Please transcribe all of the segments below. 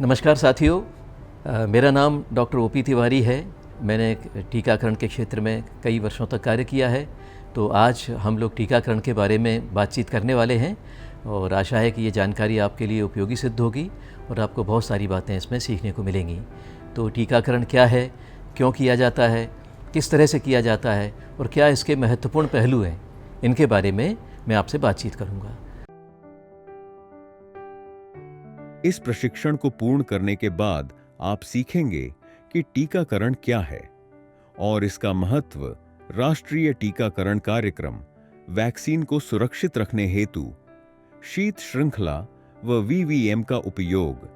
नमस्कार साथियों, मेरा नाम डॉक्टर ओपी तिवारी है। मैंने टीकाकरण के क्षेत्र में कई वर्षों तक कार्य किया है। तो आज हम लोग टीकाकरण के बारे में बातचीत करने वाले हैं और आशा है कि ये जानकारी आपके लिए उपयोगी सिद्ध होगी और आपको बहुत सारी बातें इसमें सीखने को मिलेंगी। तो टीकाकरण क्या है, क्यों किया जाता है, किस तरह से किया जाता है और क्या इसके महत्वपूर्ण पहलू हैं, इनके बारे में मैं आपसे बातचीत करूँगा। इस प्रशिक्षण को पूर्ण करने के बाद आप सीखेंगे कि टीकाकरण क्या है और इसका महत्व राष्ट्रीय टीकाकरण कार्यक्रम, वैक्सीन को सुरक्षित रखने हेतु शीत श्रृंखला व वीवीएम का उपयोग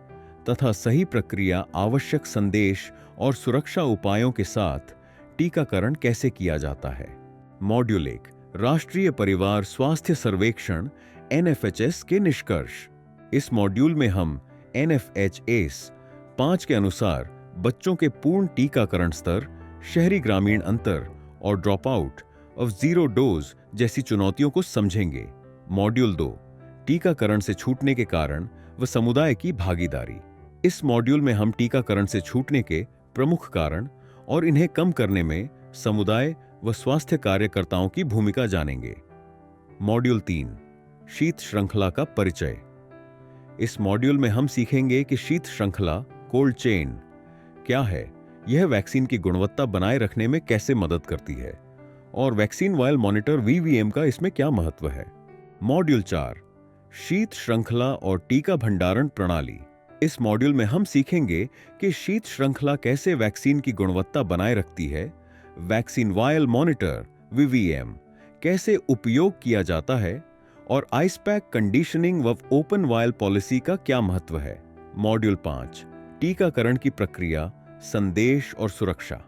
तथा सही प्रक्रिया, आवश्यक संदेश और सुरक्षा उपायों के साथ टीकाकरण कैसे किया जाता है। मॉड्यूल 1, राष्ट्रीय परिवार स्वास्थ्य सर्वेक्षण NFHS के निष्कर्ष। इस मॉड्यूल में हम NFHS 5 के अनुसार बच्चों के पूर्ण टीकाकरण स्तर, शहरी ग्रामीण अंतर और ड्रॉप आउट ऑफ 0 डोज जैसी चुनौतियों को समझेंगे। मॉड्यूल 2, टीकाकरण से छूटने के कारण व समुदाय की भागीदारी। इस मॉड्यूल में हम टीकाकरण से छूटने के प्रमुख कारण और इन्हें कम करने में समुदाय व स्वास्थ्य कार्यकर्ताओं की भूमिका जानेंगे। मॉड्यूल 3, शीत श्रृंखला का परिचय। इस मॉड्यूल में हम सीखेंगे कि शीत श्रृंखला, कोल्ड चेन क्या है, यह वैक्सीन की गुणवत्ता बनाए रखने में कैसे मदद करती है और वैक्सीन वायल मॉनिटर VVM का इसमें क्या महत्व है। मॉड्यूल 4, शीत श्रृंखला और टीका भंडारण प्रणाली। इस मॉड्यूल में हम सीखेंगे कि शीत श्रृंखला कैसे वैक्सीन की गुणवत्ता बनाए रखती है, वैक्सीन वायल मॉनिटर VVM कैसे उपयोग किया जाता है और आइस पैक कंडीशनिंग व ओपन वायल पॉलिसी का क्या महत्व है। मॉड्यूल 5, टीकाकरण की प्रक्रिया, संदेश और सुरक्षा।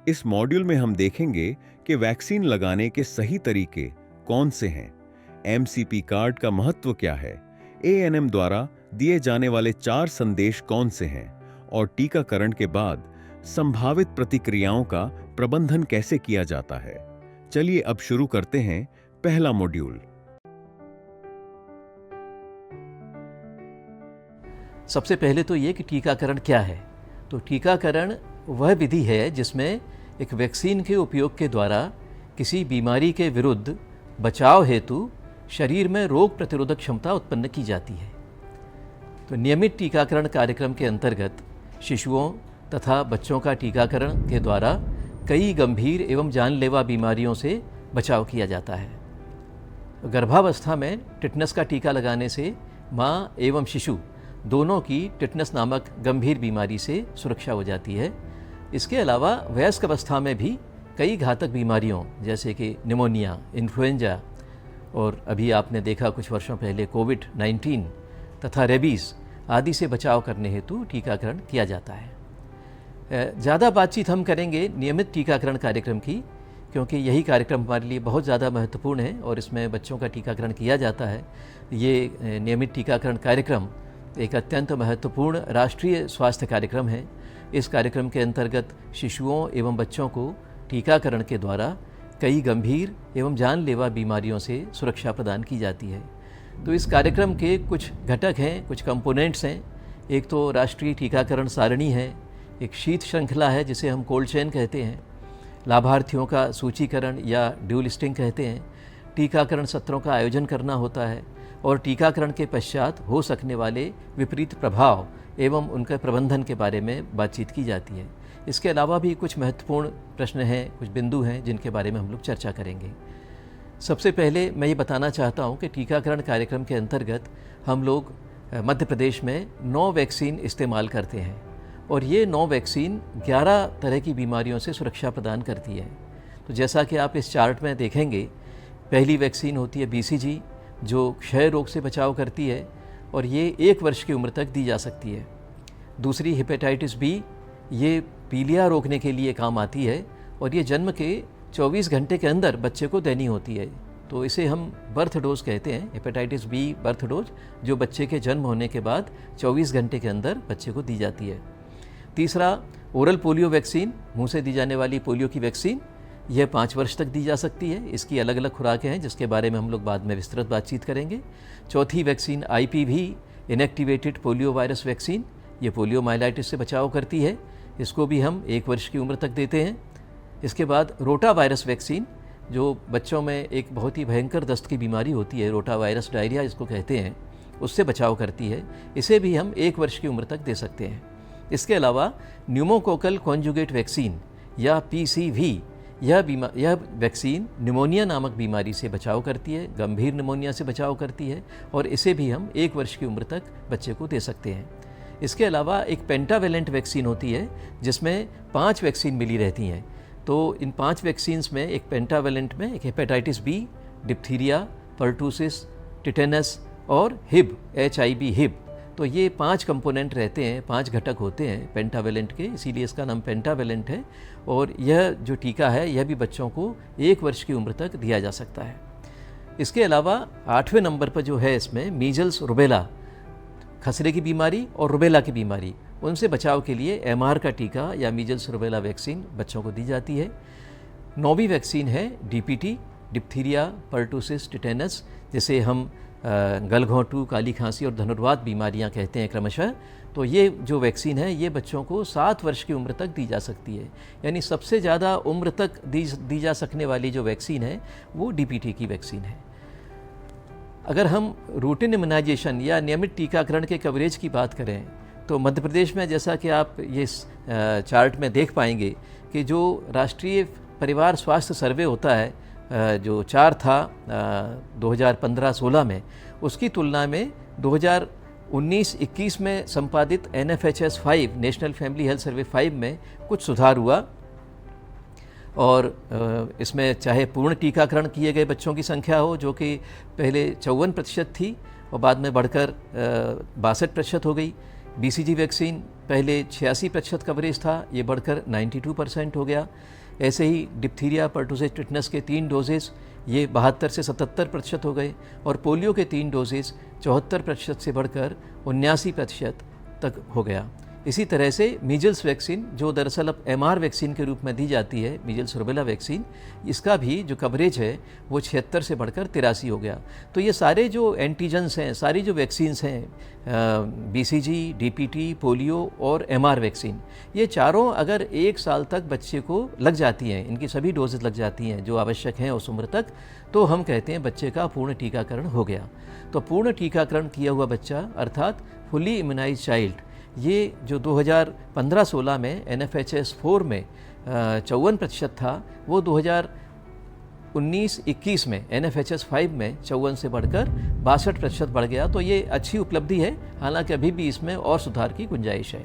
इस मॉड्यूल में हम देखेंगे कि वैक्सीन लगाने के सही तरीके कौन से हैं, MCP कार्ड का महत्व क्या है, ANM द्वारा दिए जाने वाले 4 संदेश कौन से हैं और टीकाकरण के बाद संभावित प्रतिक्रियाओं का प्रबंधन कैसे किया जाता है। चलिए अब शुरू करते हैं पहला मॉड्यूल। सबसे पहले तो ये कि टीकाकरण क्या है। तो टीकाकरण वह विधि है जिसमें एक वैक्सीन के उपयोग के द्वारा किसी बीमारी के विरुद्ध बचाव हेतु शरीर में रोग प्रतिरोधक क्षमता उत्पन्न की जाती है। तो नियमित टीकाकरण कार्यक्रम के अंतर्गत शिशुओं तथा बच्चों का टीकाकरण के द्वारा कई गंभीर एवं जानलेवा बीमारियों से बचाव किया जाता है। गर्भावस्था में टिटनस का टीका लगाने से माँ एवं शिशु दोनों की टिटनस नामक गंभीर बीमारी से सुरक्षा हो जाती है। इसके अलावा वयस्क अवस्था में भी कई घातक बीमारियों जैसे कि निमोनिया, इन्फ्लुएंजा और अभी आपने देखा कुछ वर्षों पहले कोविड-19 तथा रेबीज़ आदि से बचाव करने हेतु टीकाकरण किया जाता है। ज़्यादा बातचीत हम करेंगे नियमित टीकाकरण कार्यक्रम की, क्योंकि यही कार्यक्रम हमारे लिए बहुत ज़्यादा महत्वपूर्ण है और इसमें बच्चों का टीकाकरण किया जाता है। ये नियमित टीकाकरण कार्यक्रम एक अत्यंत महत्वपूर्ण राष्ट्रीय स्वास्थ्य कार्यक्रम है। इस कार्यक्रम के अंतर्गत शिशुओं एवं बच्चों को टीकाकरण के द्वारा कई गंभीर एवं जानलेवा बीमारियों से सुरक्षा प्रदान की जाती है। तो इस कार्यक्रम के कुछ घटक हैं, कुछ कंपोनेंट्स हैं। एक तो राष्ट्रीय टीकाकरण सारणी है, एक शीत श्रृंखला है जिसे हम कोल्ड चेन कहते हैं, लाभार्थियों का सूचीकरण या ड्यू लिस्टिंग कहते हैं, टीकाकरण सत्रों का आयोजन करना होता है और टीकाकरण के पश्चात हो सकने वाले विपरीत प्रभाव एवं उनके प्रबंधन के बारे में बातचीत की जाती है। इसके अलावा भी कुछ महत्वपूर्ण प्रश्न हैं, कुछ बिंदु हैं जिनके बारे में हम लोग चर्चा करेंगे। सबसे पहले मैं ये बताना चाहता हूँ कि टीकाकरण कार्यक्रम के अंतर्गत हम लोग मध्य प्रदेश में 9 वैक्सीन इस्तेमाल करते हैं और ये 9 वैक्सीन 11 तरह की बीमारियों से सुरक्षा प्रदान करती है। तो जैसा कि आप इस चार्ट में देखेंगे, पहली वैक्सीन होती है BCG जो क्षय रोग से बचाव करती है और ये 1 वर्ष की उम्र तक दी जा सकती है। दूसरी हेपेटाइटिस B, ये पीलिया रोकने के लिए काम आती है और ये जन्म के 24 घंटे के अंदर बच्चे को देनी होती है। तो इसे हम बर्थ डोज कहते हैं, हेपेटाइटिस B बर्थ डोज, जो बच्चे के जन्म होने के बाद 24 घंटे के अंदर बच्चे को दी जाती है। तीसरा, ओरल पोलियो वैक्सीन, मुंह से दी जाने वाली पोलियो की वैक्सीन, यह 5 वर्ष तक दी जा सकती है। इसकी अलग अलग खुराकें हैं जिसके बारे में हम लोग बाद में विस्तृत बातचीत करेंगे। चौथी vaccine IPV, inactivated polio virus vaccine, ये पोलियोमाइलाइटिस से बचाव करती है, इसको भी हम 1 वर्ष की उम्र तक देते हैं। इसके बाद रोटा वायरस वैक्सीन, जो बच्चों में एक बहुत ही भयंकर दस्त की बीमारी होती है, रोटा वायरस डायरिया इसको कहते हैं, उससे बचाव करती है, इसे भी हम 1 वर्ष की उम्र तक दे सकते हैं। इसके अलावा न्यूमोकोकल कॉन्जुगेट वैक्सीन या PCV, यह वैक्सीन निमोनिया नामक बीमारी से बचाव करती है, गंभीर निमोनिया से बचाव करती है, और इसे भी हम 1 वर्ष की उम्र तक बच्चे को दे सकते हैं। इसके अलावा एक पेंटावेलेंट वैक्सीन होती है जिसमें 5 वैक्सीन मिली रहती हैं। तो इन 5 वैक्सीन्स में एक पेंटावेलेंट में एक hepatitis B, diphtheria, pertussis, tetanus और HIV हिब, तो ये 5 कंपोनेंट रहते हैं, 5 घटक होते हैं पेंटावेलेंट के, इसीलिए इसका नाम पेंटावेलेंट है। और यह जो टीका है यह भी बच्चों को 1 वर्ष की उम्र तक दिया जा सकता है। इसके अलावा 8वें नंबर पर जो है इसमें मीजल्स रुबेला, खसरे की बीमारी और रुबेला की बीमारी, उनसे बचाव के लिए MR का टीका या मीजल्स रुबेला वैक्सीन बच्चों को दी जाती है। 9वीं वैक्सीन है DPT, डिप्थीरिया, पर्टूसिस, टिटेनस, जिसे हम गलघोंटू, काली खांसी और धनुर्वात बीमारियां कहते हैं क्रमशः। तो ये जो वैक्सीन है ये बच्चों को 7 वर्ष की उम्र तक दी जा सकती है, यानी सबसे ज़्यादा उम्र तक दी जा सकने वाली जो वैक्सीन है वो DPT की वैक्सीन है। अगर हम रूटीन इम्यूनाइजेशन या नियमित टीकाकरण के कवरेज की बात करें तो मध्य प्रदेश में, जैसा कि आप ये चार्ट में देख पाएंगे कि जो राष्ट्रीय परिवार स्वास्थ्य सर्वे होता है जो 4 था 2015-16 में, उसकी तुलना में 2019-21 में संपादित NFHS 5 national family health survey 5 में कुछ सुधार हुआ। और इसमें चाहे पूर्ण टीकाकरण किए गए बच्चों की संख्या हो, जो कि पहले 54% थी और बाद में बढ़कर 62% हो गई। BCG वैक्सीन पहले 86% कवरेज था, ये बढ़कर 92% हो गया। ऐसे ही डिप्थीरिया, पर्टूसिस, टिटनस के 3 डोजेज़ ये 72 से 77% हो गए, और पोलियो के 3 डोजेज़ 74% से बढ़कर 79% तक हो गया। इसी तरह से मीजल्स वैक्सीन, जो दरअसल अब MR वैक्सीन के रूप में दी जाती है, मीजल्स रुबेला वैक्सीन, इसका भी जो कवरेज है वो 76 से बढ़कर 83 हो गया। तो ये सारे जो एंटीजन्स हैं, सारी जो वैक्सीन्स हैं, BCG, DPT, पोलियो और MR वैक्सीन, ये चारों अगर 1 साल तक बच्चे को लग जाती हैं, इनकी सभी डोजेज लग जाती हैं जो आवश्यक हैं उस उम्र तक, तो हम कहते हैं बच्चे का पूर्ण टीकाकरण हो गया। तो पूर्ण टीकाकरण किया हुआ बच्चा अर्थात फुली इम्यूनाइज चाइल्ड, ये जो 2015-16 में NFHS 4 में 54% था, वो 2019-21 में NFHS 5 में 54 से बढ़कर 62% बढ़ गया। तो ये अच्छी उपलब्धि है, हालांकि अभी भी इसमें और सुधार की गुंजाइश है।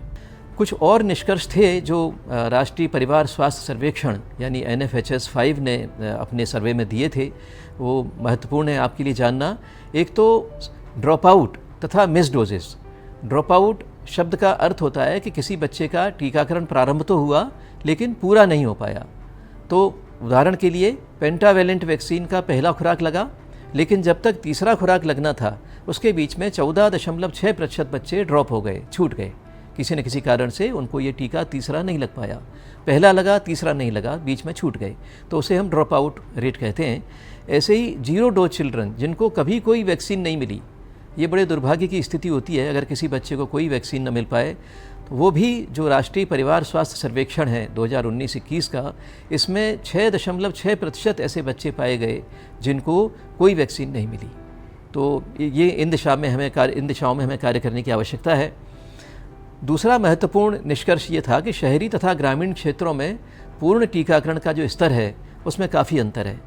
कुछ और निष्कर्ष थे जो राष्ट्रीय परिवार स्वास्थ्य सर्वेक्षण यानी NFHS 5 ने अपने सर्वे में दिए थे, वो महत्वपूर्ण है आपके लिए जानना। एक तो ड्रॉप आउट तथा मिस डोजेस। ड्रॉप आउट शब्द का अर्थ होता है कि किसी बच्चे का टीकाकरण प्रारंभ तो हुआ लेकिन पूरा नहीं हो पाया। तो उदाहरण के लिए पेंटावेलेंट वैक्सीन का पहला खुराक लगा, लेकिन जब तक तीसरा खुराक लगना था उसके बीच में 14.6% बच्चे ड्रॉप हो गए, छूट गए, किसी न किसी कारण से उनको ये टीका तीसरा नहीं लग पाया। पहला लगा, तीसरा नहीं लगा, बीच में छूट गए, तो उसे हम ड्रॉप आउट रेट कहते हैं। ऐसे ही 0 डोज चिल्ड्रन, जिनको कभी कोई वैक्सीन नहीं मिली, ये बड़े दुर्भाग्य की स्थिति होती है अगर किसी बच्चे को कोई वैक्सीन न मिल पाए। तो वो भी जो राष्ट्रीय परिवार स्वास्थ्य सर्वेक्षण है 2019-21 का, इसमें 6.6% ऐसे बच्चे पाए गए जिनको कोई वैक्सीन नहीं मिली। तो ये इन दिशाओं में हमें कार्य करने की आवश्यकता है। दूसरा महत्वपूर्ण निष्कर्ष ये था कि शहरी तथा ग्रामीण क्षेत्रों में पूर्ण टीकाकरण का जो स्तर है उसमें काफ़ी अंतर है।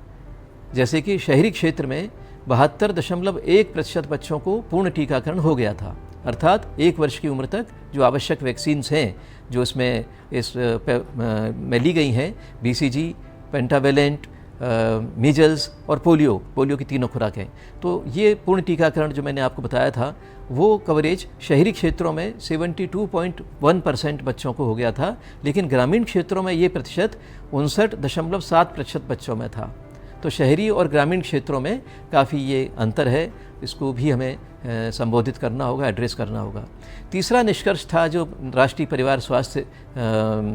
जैसे कि शहरी क्षेत्र में 72.1% बच्चों को पूर्ण टीकाकरण हो गया था, अर्थात 1 वर्ष की उम्र तक जो आवश्यक वैक्सीन्स हैं जो इसमें में ली गई हैं, BCG, पेंटावेलेंट, मीजल्स और पोलियो की तीनों खुराकें। तो ये पूर्ण टीकाकरण जो मैंने आपको बताया था वो कवरेज शहरी क्षेत्रों में 72.1% बच्चों को हो गया था, लेकिन ग्रामीण क्षेत्रों में ये प्रतिशत 59.7% बच्चों में था। तो शहरी और ग्रामीण क्षेत्रों में काफ़ी ये अंतर है, इसको भी हमें संबोधित करना होगा, एड्रेस करना होगा। तीसरा निष्कर्ष था जो राष्ट्रीय परिवार स्वास्थ्य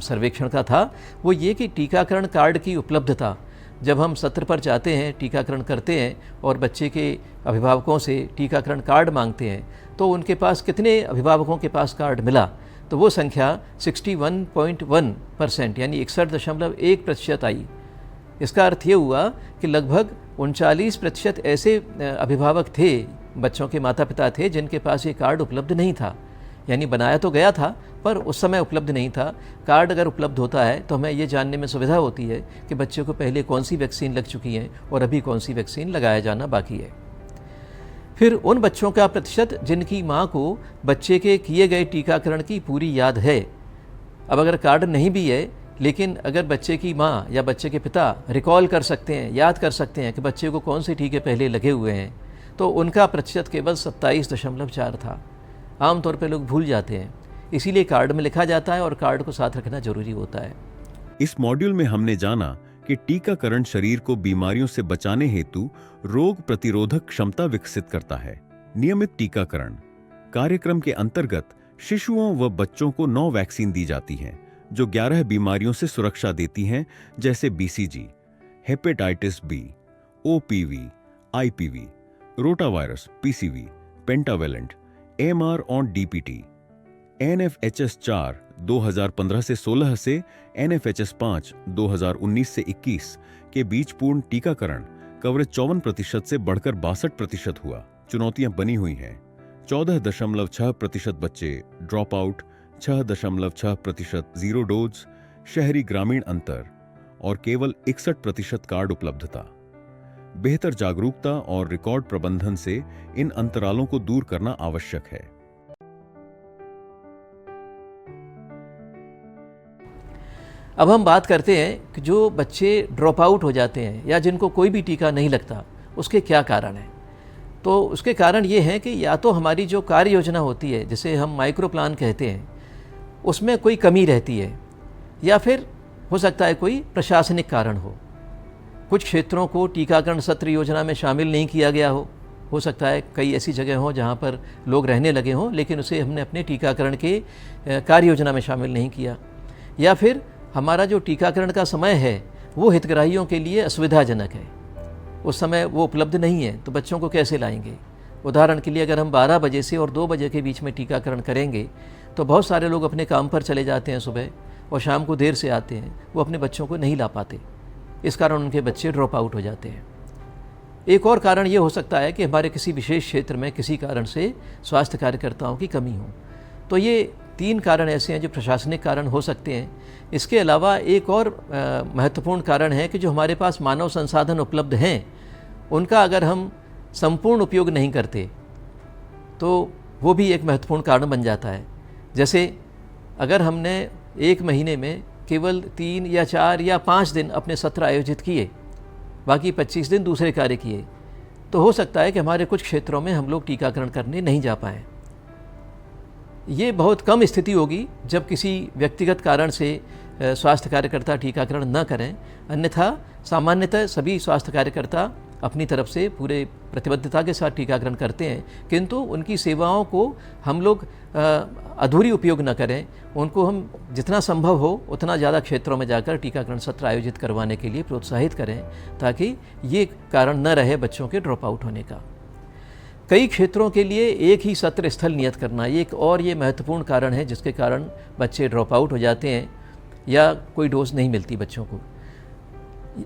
सर्वेक्षण का था, वो ये कि टीकाकरण कार्ड की उपलब्धता जब हम सत्र पर जाते हैं, टीकाकरण करते हैं और बच्चे के अभिभावकों से टीकाकरण कार्ड मांगते हैं, तो उनके पास कितने अभिभावकों के पास कार्ड मिला, तो वो संख्या 61.1% यानी 61.1% आई। इसका अर्थ ये हुआ कि लगभग 39% ऐसे अभिभावक थे, बच्चों के माता पिता थे, जिनके पास ये कार्ड उपलब्ध नहीं था। यानी बनाया तो गया था पर उस समय उपलब्ध नहीं था। कार्ड अगर उपलब्ध होता है तो हमें ये जानने में सुविधा होती है कि बच्चे को पहले कौन सी वैक्सीन लग चुकी है और अभी कौन सी वैक्सीन लगाया जाना बाकी है। फिर उन बच्चों का प्रतिशत जिनकी माँ को बच्चे के किए गए टीकाकरण की पूरी याद है। अब अगर कार्ड नहीं भी है, लेकिन अगर बच्चे की माँ या बच्चे के पिता रिकॉल कर सकते हैं, याद कर सकते हैं कि बच्चे को कौन से टीके पहले लगे हुए हैं, तो उनका प्रतिशत केवल 27.4 था। आमतौर पर लोग भूल जाते हैं, इसीलिए कार्ड में लिखा जाता है और कार्ड को साथ रखना जरूरी होता है। इस मॉड्यूल में हमने जाना कि टीकाकरण शरीर को बीमारियों से बचाने हेतु रोग प्रतिरोधक क्षमता विकसित करता है। नियमित टीकाकरण कार्यक्रम के अंतर्गत शिशुओं व बच्चों को 9 वैक्सीन दी जाती हैं, जो 11 बीमारियों से सुरक्षा देती हैं, जैसे BCG, hepatitis B, OPV, IPV, rotavirus PCV, pentavalent, MR और DPT, NFHS 4 2015 से 16 से NFHS 5 2019 से 21 के बीच पूर्ण टीकाकरण कवरेज 54% से बढ़कर 62% हुआ। चुनौतियां बनी हुई हैं। 14.6% बच्चे ड्रॉप आउट, 6.6% जीरो डोज, शहरी ग्रामीण अंतर और केवल 61% कार्ड उपलब्धता। बेहतर जागरूकता और रिकॉर्ड प्रबंधन से इन अंतरालों को दूर करना आवश्यक है। अब हम बात करते हैं कि जो बच्चे ड्रॉप आउट हो जाते हैं या जिनको कोई भी टीका नहीं लगता, उसके क्या कारण हैं। तो उसके कारण ये हैं कि या तो हमारी जो कार्य योजना होती है, जिसे हम माइक्रो प्लान कहते हैं, उसमें कोई कमी रहती है, या फिर हो सकता है कोई प्रशासनिक कारण हो। कुछ क्षेत्रों को टीकाकरण सत्र योजना में शामिल नहीं किया गया हो सकता है कई ऐसी जगह हों जहाँ पर लोग रहने लगे हों, लेकिन उसे हमने अपने टीकाकरण के कार्य योजना में शामिल नहीं किया, या फिर हमारा जो टीकाकरण का समय है वो हितग्राहियों के लिए असुविधाजनक है, उस समय वो उपलब्ध नहीं है, तो बच्चों को कैसे लाएंगे। उदाहरण के लिए अगर हम 12 बजे से और 2 बजे के बीच में टीकाकरण करेंगे तो बहुत सारे लोग अपने काम पर चले जाते हैं सुबह और शाम को देर से आते हैं, वो अपने बच्चों को नहीं ला पाते, इस कारण उनके बच्चे ड्रॉप आउट हो जाते हैं। एक और कारण ये हो सकता है कि हमारे किसी विशेष क्षेत्र में किसी कारण से स्वास्थ्य कार्यकर्ताओं की कमी हो। तो ये 3 कारण ऐसे हैं जो प्रशासनिक कारण हो सकते हैं। इसके अलावा एक और महत्वपूर्ण कारण है कि जो हमारे पास मानव संसाधन उपलब्ध हैं, उनका अगर हम संपूर्ण उपयोग नहीं करते तो वो भी एक महत्वपूर्ण कारण बन जाता है। जैसे अगर हमने 1 महीने में केवल 3 या 4 या 5 दिन अपने सत्र आयोजित किए, बाकी 25 दिन दूसरे कार्य किए, तो हो सकता है कि हमारे कुछ क्षेत्रों में हम लोग टीकाकरण करने नहीं जा पाएँ। ये बहुत कम स्थिति होगी जब किसी व्यक्तिगत कारण से स्वास्थ्य कार्यकर्ता टीकाकरण न करें, अन्यथा सामान्यतः सभी स्वास्थ्य कार्यकर्ता अपनी तरफ से पूरे प्रतिबद्धता के साथ टीकाकरण करते हैं, किंतु उनकी सेवाओं को हम लोग अधूरी उपयोग न करें, उनको हम जितना संभव हो उतना ज़्यादा क्षेत्रों में जाकर टीकाकरण सत्र आयोजित करवाने के लिए प्रोत्साहित करें, ताकि ये कारण न रहे बच्चों के ड्रॉप आउट होने का। कई क्षेत्रों के लिए एक ही सत्र स्थल नियत करना ये एक और ये महत्वपूर्ण कारण है जिसके कारण बच्चे ड्रॉप आउट हो जाते हैं या कोई डोज नहीं मिलती बच्चों को।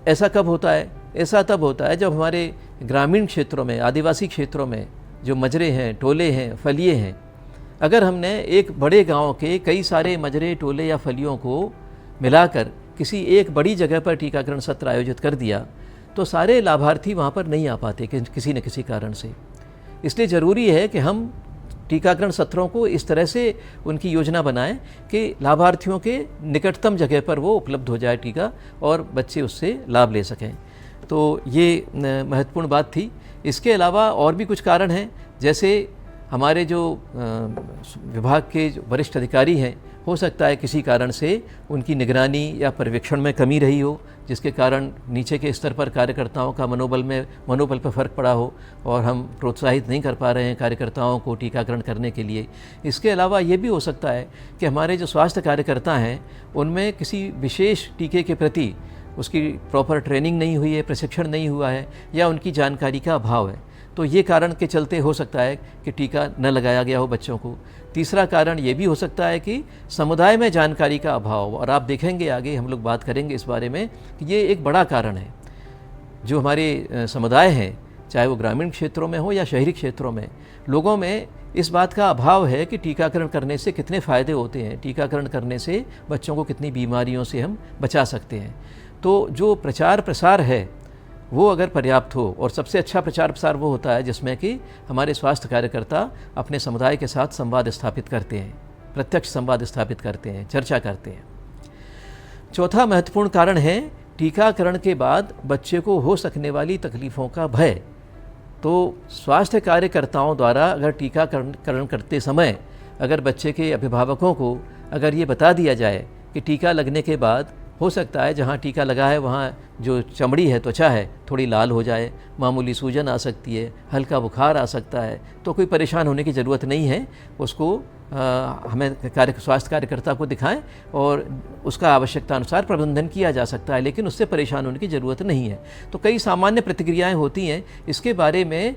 ऐसा कब होता है? ऐसा तब होता है जब हमारे ग्रामीण क्षेत्रों में, आदिवासी क्षेत्रों में जो मजरे हैं, टोले हैं, फलिए हैं, अगर हमने एक बड़े गांव के कई सारे मजरे, टोले या फलियों को मिलाकर किसी एक बड़ी जगह पर टीकाकरण सत्र आयोजित कर दिया, तो सारे लाभार्थी वहाँ पर नहीं आ पाते किसी न किसी कारण से। इसलिए ज़रूरी है कि हम टीकाकरण सत्रों को इस तरह से उनकी योजना बनाएं कि लाभार्थियों के निकटतम जगह पर वो उपलब्ध हो जाए टीका और बच्चे उससे लाभ ले सकें। तो ये महत्वपूर्ण बात थी। इसके अलावा और भी कुछ कारण हैं, जैसे हमारे जो विभाग के जो वरिष्ठ अधिकारी हैं, हो सकता है किसी कारण से उनकी निगरानी या पर्यवेक्षण में कमी रही हो, जिसके कारण नीचे के स्तर पर कार्यकर्ताओं का मनोबल पर फ़र्क पड़ा हो और हम प्रोत्साहित नहीं कर पा रहे हैं कार्यकर्ताओं को टीकाकरण करने के लिए। इसके अलावा ये भी हो सकता है कि हमारे जो स्वास्थ्य कार्यकर्ता हैं उनमें किसी विशेष टीके के प्रति उसकी प्रॉपर ट्रेनिंग नहीं हुई है, प्रशिक्षण नहीं हुआ है, या उनकी जानकारी का अभाव है। तो ये कारण के चलते हो सकता है कि टीका न लगाया गया हो बच्चों को। तीसरा कारण ये भी हो सकता है कि समुदाय में जानकारी का अभाव, और आप देखेंगे आगे हम लोग बात करेंगे इस बारे में कि ये एक बड़ा कारण है। जो हमारे समुदाय हैं, चाहे वो ग्रामीण क्षेत्रों में हो या शहरी क्षेत्रों में, लोगों में इस बात का अभाव है कि टीकाकरण करने से कितने फ़ायदे होते हैं, टीकाकरण करने से बच्चों को कितनी बीमारियों से हम बचा सकते हैं। तो जो प्रचार प्रसार है वो अगर पर्याप्त हो, और सबसे अच्छा प्रचार प्रसार वो होता है जिसमें कि हमारे स्वास्थ्य कार्यकर्ता अपने समुदाय के साथ संवाद स्थापित करते हैं, प्रत्यक्ष संवाद स्थापित करते हैं, चर्चा करते हैं। चौथा महत्वपूर्ण कारण है टीकाकरण के बाद बच्चे को हो सकने वाली तकलीफ़ों का भय। तो स्वास्थ्य कार्यकर्ताओं द्वारा अगर टीकाकरण करते समय अगर बच्चे के अभिभावकों को अगर ये बता दिया जाए कि टीका लगने के बाद हो सकता है जहाँ टीका लगा है वहाँ जो चमड़ी है, त्वचा है, थोड़ी लाल हो जाए, मामूली सूजन आ सकती है, हल्का बुखार आ सकता है, तो कोई परेशान होने की ज़रूरत नहीं है। उसको हमें स्वास्थ्य कार्यकर्ता को दिखाएं और उसका आवश्यकता अनुसार प्रबंधन किया जा सकता है, लेकिन उससे परेशान होने की ज़रूरत नहीं है। तो कई सामान्य प्रतिक्रियाएं होती हैं, इसके बारे में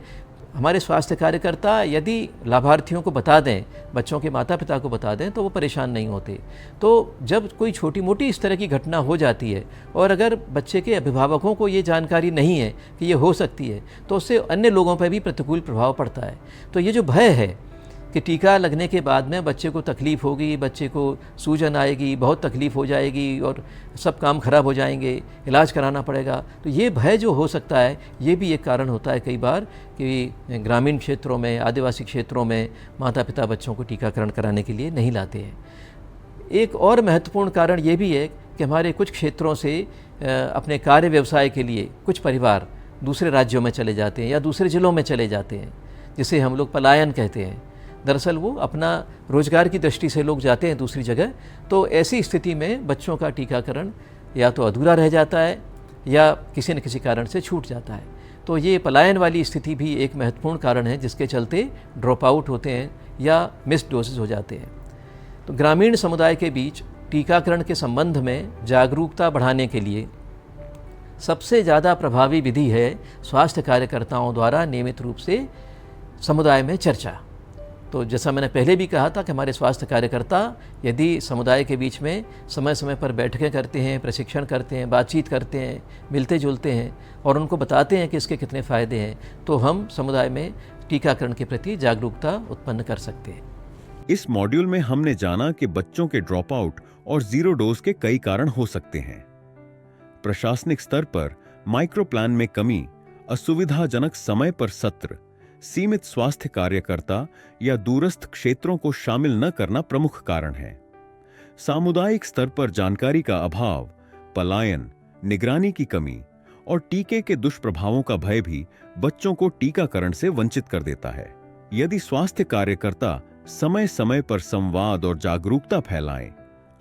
हमारे स्वास्थ्य कार्यकर्ता यदि लाभार्थियों को बता दें, बच्चों के माता पिता को बता दें, तो वो परेशान नहीं होते। तो जब कोई छोटी मोटी इस तरह की घटना हो जाती है और अगर बच्चे के अभिभावकों को ये जानकारी नहीं है कि ये हो सकती है, तो उससे अन्य लोगों पर भी प्रतिकूल प्रभाव पड़ता है। तो ये जो भय है कि टीका लगने के बाद में बच्चे को तकलीफ़ होगी, बच्चे को सूजन आएगी, बहुत तकलीफ़ हो जाएगी और सब काम खराब हो जाएंगे, इलाज कराना पड़ेगा, तो ये भय जो हो सकता है ये भी एक कारण होता है कई बार कि ग्रामीण क्षेत्रों में, आदिवासी क्षेत्रों में माता पिता बच्चों को टीकाकरण कराने के लिए नहीं लाते हैं। एक और महत्वपूर्ण कारण ये भी है कि हमारे कुछ क्षेत्रों से अपने कार्य व्यवसाय के लिए कुछ परिवार दूसरे राज्यों में चले जाते हैं या दूसरे ज़िलों में चले जाते हैं, जिसे हम लोग पलायन कहते हैं। दरअसल वो अपना रोजगार की दृष्टि से लोग जाते हैं दूसरी जगह। तो ऐसी स्थिति में बच्चों का टीकाकरण या तो अधूरा रह जाता है या किसी न किसी कारण से छूट जाता है। तो ये पलायन वाली स्थिति भी एक महत्वपूर्ण कारण है जिसके चलते ड्रॉप आउट होते हैं या मिस डोजेज हो जाते हैं। तो ग्रामीण समुदाय के बीच टीकाकरण के संबंध में जागरूकता बढ़ाने के लिए सबसे ज़्यादा प्रभावी विधि है स्वास्थ्य कार्यकर्ताओं द्वारा नियमित रूप से समुदाय में चर्चा। तो जैसा मैंने पहले भी कहा था कि हमारे स्वास्थ्य कार्यकर्ता यदि समुदाय के बीच में समय समय पर बैठकें करते हैं, प्रशिक्षण करते हैं, बातचीत करते हैं, मिलते जुलते हैं और उनको बताते हैं कि इसके कितने फ़ायदे हैं, तो हम समुदाय में टीकाकरण के प्रति जागरूकता उत्पन्न कर सकते हैं। इस मॉड्यूल में हमने जाना कि बच्चों के ड्रॉप आउट और जीरो डोज के कई कारण हो सकते हैं। प्रशासनिक स्तर पर माइक्रो प्लान में कमी, असुविधाजनक समय पर सत्र, सीमित स्वास्थ्य कार्यकर्ता या दूरस्थ क्षेत्रों को शामिल न करना प्रमुख कारण है। सामुदायिक स्तर पर जानकारी का अभाव, पलायन, निगरानी की कमी और टीके के दुष्प्रभावों का भय भी बच्चों को टीकाकरण से वंचित कर देता है। यदि स्वास्थ्य कार्यकर्ता समय समय पर संवाद और जागरूकता फैलाएं,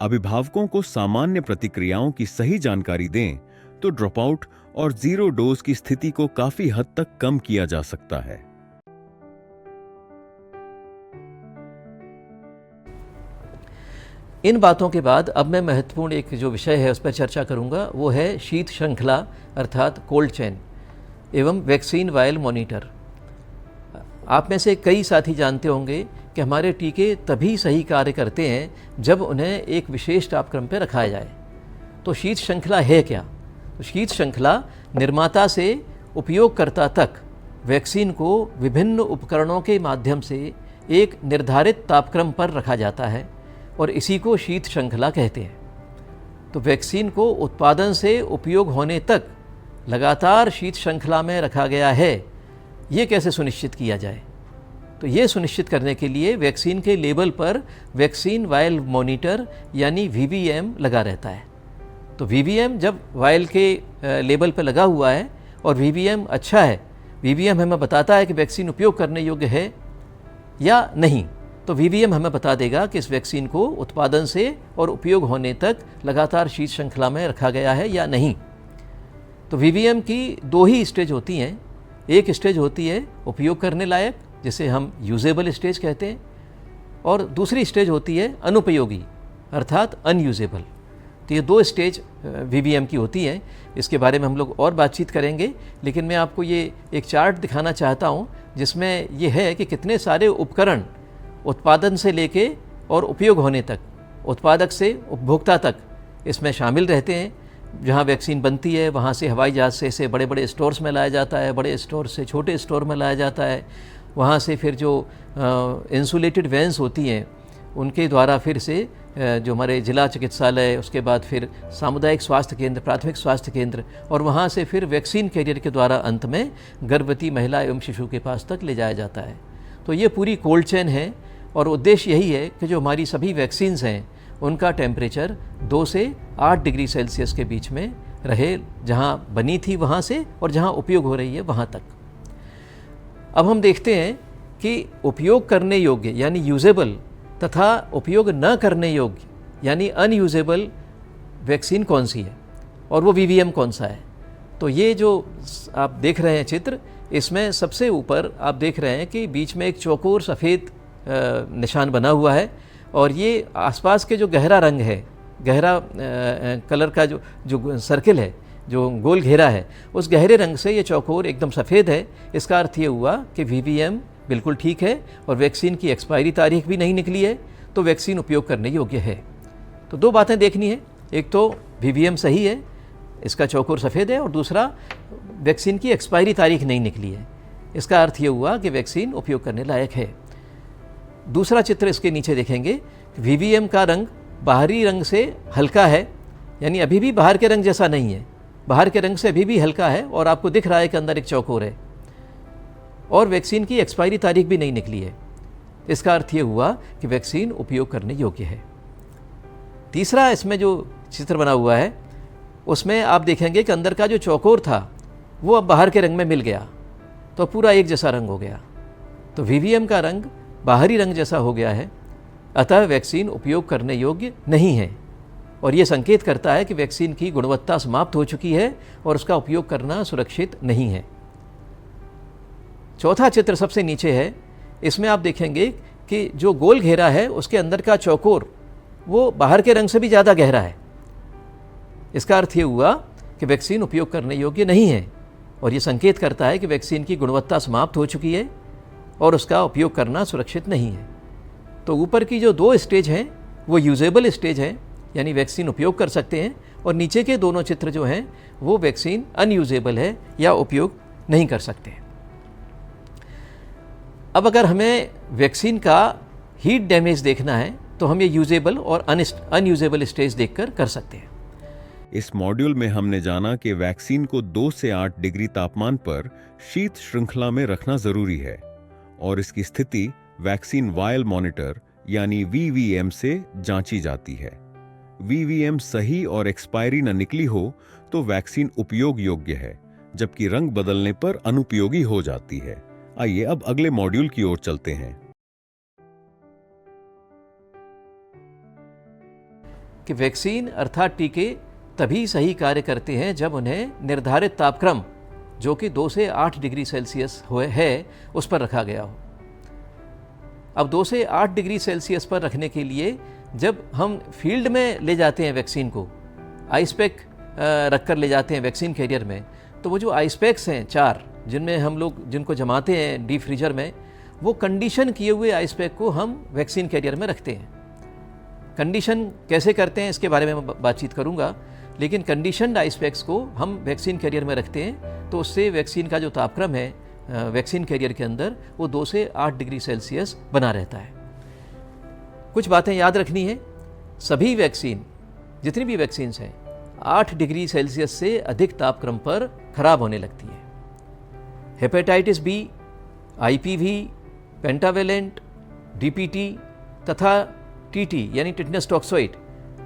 अभिभावकों को सामान्य प्रतिक्रियाओं की सही जानकारी दें, तो ड्रॉप आउट और जीरो डोज की स्थिति को काफी हद तक कम किया जा सकता है। इन बातों के बाद अब मैं महत्वपूर्ण एक जो विषय है उस पर चर्चा करूंगा, वो है शीत श्रृंखला अर्थात कोल्ड चेन एवं वैक्सीन वायल मॉनिटर। आप में से कई साथी जानते होंगे कि हमारे टीके तभी सही कार्य करते हैं जब उन्हें एक विशेष तापक्रम पर रखा जाए। तो शीत श्रृंखला है क्या? तो शीत श्रृंखला निर्माता से उपयोगकर्ता तक वैक्सीन को विभिन्न उपकरणों के माध्यम से एक निर्धारित तापक्रम पर रखा जाता है और इसी को शीत श्रृंखला कहते हैं। तो वैक्सीन को उत्पादन से उपयोग होने तक लगातार शीत श्रृंखला में रखा गया है, ये कैसे सुनिश्चित किया जाए? तो ये सुनिश्चित करने के लिए वैक्सीन के लेबल पर वैक्सीन वायल मॉनिटर यानी VVM लगा रहता है। तो VVM जब वायल के लेबल पर लगा हुआ है और VVM अच्छा है, VVM हमें बताता है कि वैक्सीन उपयोग करने योग्य है या नहीं, तो VVM हमें बता देगा कि इस वैक्सीन को उत्पादन से और उपयोग होने तक लगातार शीत श्रृंखला में रखा गया है या नहीं। तो VVM की दो ही स्टेज होती हैं। एक स्टेज होती है उपयोग करने लायक, जिसे हम यूजेबल स्टेज कहते हैं, और दूसरी स्टेज होती है अनुपयोगी अर्थात अनयूजेबल। तो ये 2 स्टेज वीवीएम की होती हैं। इसके बारे में हम लोग और बातचीत करेंगे, लेकिन मैं आपको ये एक चार्ट दिखाना चाहता हूँ जिसमें ये है कि कितने सारे उपकरण उत्पादन से लेके और उपयोग होने तक, उत्पादक से उपभोक्ता तक इसमें शामिल रहते हैं। जहाँ वैक्सीन बनती है वहाँ से हवाई जहाज़ से इसे बड़े बड़े स्टोर्स में लाया जाता है, बड़े स्टोर से छोटे स्टोर में लाया जाता है, वहाँ से फिर जो इंसुलेटेड वैन्स होती हैं उनके द्वारा फिर से जो हमारे जिला चिकित्सालय, उसके बाद फिर सामुदायिक स्वास्थ्य केंद्र, प्राथमिक स्वास्थ्य केंद्र, और वहाँ से फिर वैक्सीन कैरियर के द्वारा अंत में गर्भवती महिला एवं शिशु के पास तक ले जाया जाता है। तो ये पूरी कोल्ड चेन है और उद्देश्य यही है कि जो हमारी सभी वैक्सीन्स हैं उनका टेम्परेचर 2 से 8 डिग्री सेल्सियस के बीच में रहे, जहाँ बनी थी वहाँ से और जहाँ उपयोग हो रही है वहाँ तक। अब हम देखते हैं कि उपयोग करने योग्य यानी यूजेबल तथा उपयोग न करने योग्य यानी अनयूजेबल वैक्सीन कौन सी है और वो वीवीएम कौन सा है। तो ये जो आप देख रहे हैं चित्र, इसमें सबसे ऊपर आप देख रहे हैं कि बीच में एक चौकोर सफ़ेद निशान बना हुआ है और ये आसपास के जो गहरा रंग है, गहरा कलर का जो सर्किल है, जो गोल घेरा है, उस गहरे रंग से ये चौकोर एकदम सफ़ेद है। इसका अर्थ ये हुआ कि वीवीएम बिल्कुल ठीक है और वैक्सीन की एक्सपायरी तारीख भी नहीं निकली है, तो वैक्सीन उपयोग करने योग्य है। तो 2 बातें देखनी है, एक तो वीवीएम सही है, इसका चौकोर सफ़ेद है, और दूसरा वैक्सीन की एक्सपायरी तारीख नहीं निकली है। इसका अर्थ ये हुआ कि वैक्सीन उपयोग करने लायक है। दूसरा चित्र इसके नीचे देखेंगे, वीवीएम का रंग बाहरी रंग से हल्का है, यानी अभी भी बाहर के रंग जैसा नहीं है, बाहर के रंग से अभी भी हल्का है और आपको दिख रहा है कि अंदर एक चौकोर है, और वैक्सीन की एक्सपायरी तारीख भी नहीं निकली है। इसका अर्थ ये हुआ कि वैक्सीन उपयोग करने योग्य है। तीसरा इसमें जो चित्र बना हुआ है उसमें आप देखेंगे कि अंदर का जो चौकोर था वो अब बाहर के रंग में मिल गया, तो पूरा एक जैसा रंग हो गया। तो वीवीएम का रंग बाहरी रंग जैसा हो गया है, अतः वैक्सीन उपयोग करने योग्य नहीं है, और ये संकेत करता है कि वैक्सीन की गुणवत्ता समाप्त हो चुकी है और उसका उपयोग करना सुरक्षित नहीं है। चौथा चित्र सबसे नीचे है, इसमें आप देखेंगे कि जो गोल घेरा है उसके अंदर का चौकोर वो बाहर के रंग से भी ज़्यादा गहरा है। इसका अर्थ ये हुआ कि वैक्सीन उपयोग करने योग्य नहीं है, और ये संकेत करता है कि वैक्सीन की गुणवत्ता समाप्त हो चुकी है और उसका उपयोग करना सुरक्षित नहीं है। तो ऊपर की जो 2 स्टेज हैं वो यूजेबल स्टेज हैं, यानी वैक्सीन उपयोग कर सकते हैं, और नीचे के दोनों चित्र जो हैं वो वैक्सीन अनयूजेबल है या उपयोग नहीं कर सकते। अब अगर हमें वैक्सीन का हीट डैमेज देखना है तो हम ये यूजेबल और अनयूजेबल स्टेज देखकर कर सकते हैं। इस मॉड्यूल में हमने जाना कि वैक्सीन को 2 से 8 डिग्री तापमान पर शीत श्रृंखला में रखना जरूरी है, और इसकी स्थिति वैक्सीन वायल मॉनिटर यानी वीवीएम से जांची जाती है। वीवीएम सही और एक्सपायरी न निकली हो तो वैक्सीन उपयोग योग्य है, जबकि रंग बदलने पर अनुपयोगी हो जाती है। आइए अब अगले मॉड्यूल की ओर चलते हैं। कि वैक्सीन अर्थात टीके तभी सही कार्य करते हैं जब उन्हें निर्धारित तापक्रम, जो कि 2 से 8 डिग्री सेल्सियस है, उस पर रखा गया हो। अब 2 से 8 डिग्री सेल्सियस पर रखने के लिए जब हम फील्ड में ले जाते हैं वैक्सीन को, आइस पैक रख कर ले जाते हैं वैक्सीन कैरियर में, तो वो जो आइस पैक्स हैं 4, जिनमें हम लोग जिनको जमाते हैं डीप फ्रीजर में, वो कंडीशन किए हुए आइस पैक को हम वैक्सीन कैरियर में रखते हैं। कंडीशन कैसे करते हैं इसके बारे में मैं बातचीत करूंगा, लेकिन कंडीशनड आइस पैक्स को हम वैक्सीन कैरियर में रखते हैं, तो उससे वैक्सीन का जो तापक्रम है वैक्सीन कैरियर के अंदर वो 2 से 8 डिग्री सेल्सियस बना रहता है। कुछ बातें याद रखनी है, सभी वैक्सीन, जितनी भी वैक्सीन्स हैं, 8 डिग्री सेल्सियस से अधिक तापक्रम पर खराब होने लगती है। Hepatitis B, IPV, pentavalent, DPT तथा टीटी यानी टिटनस टॉक्सोइड,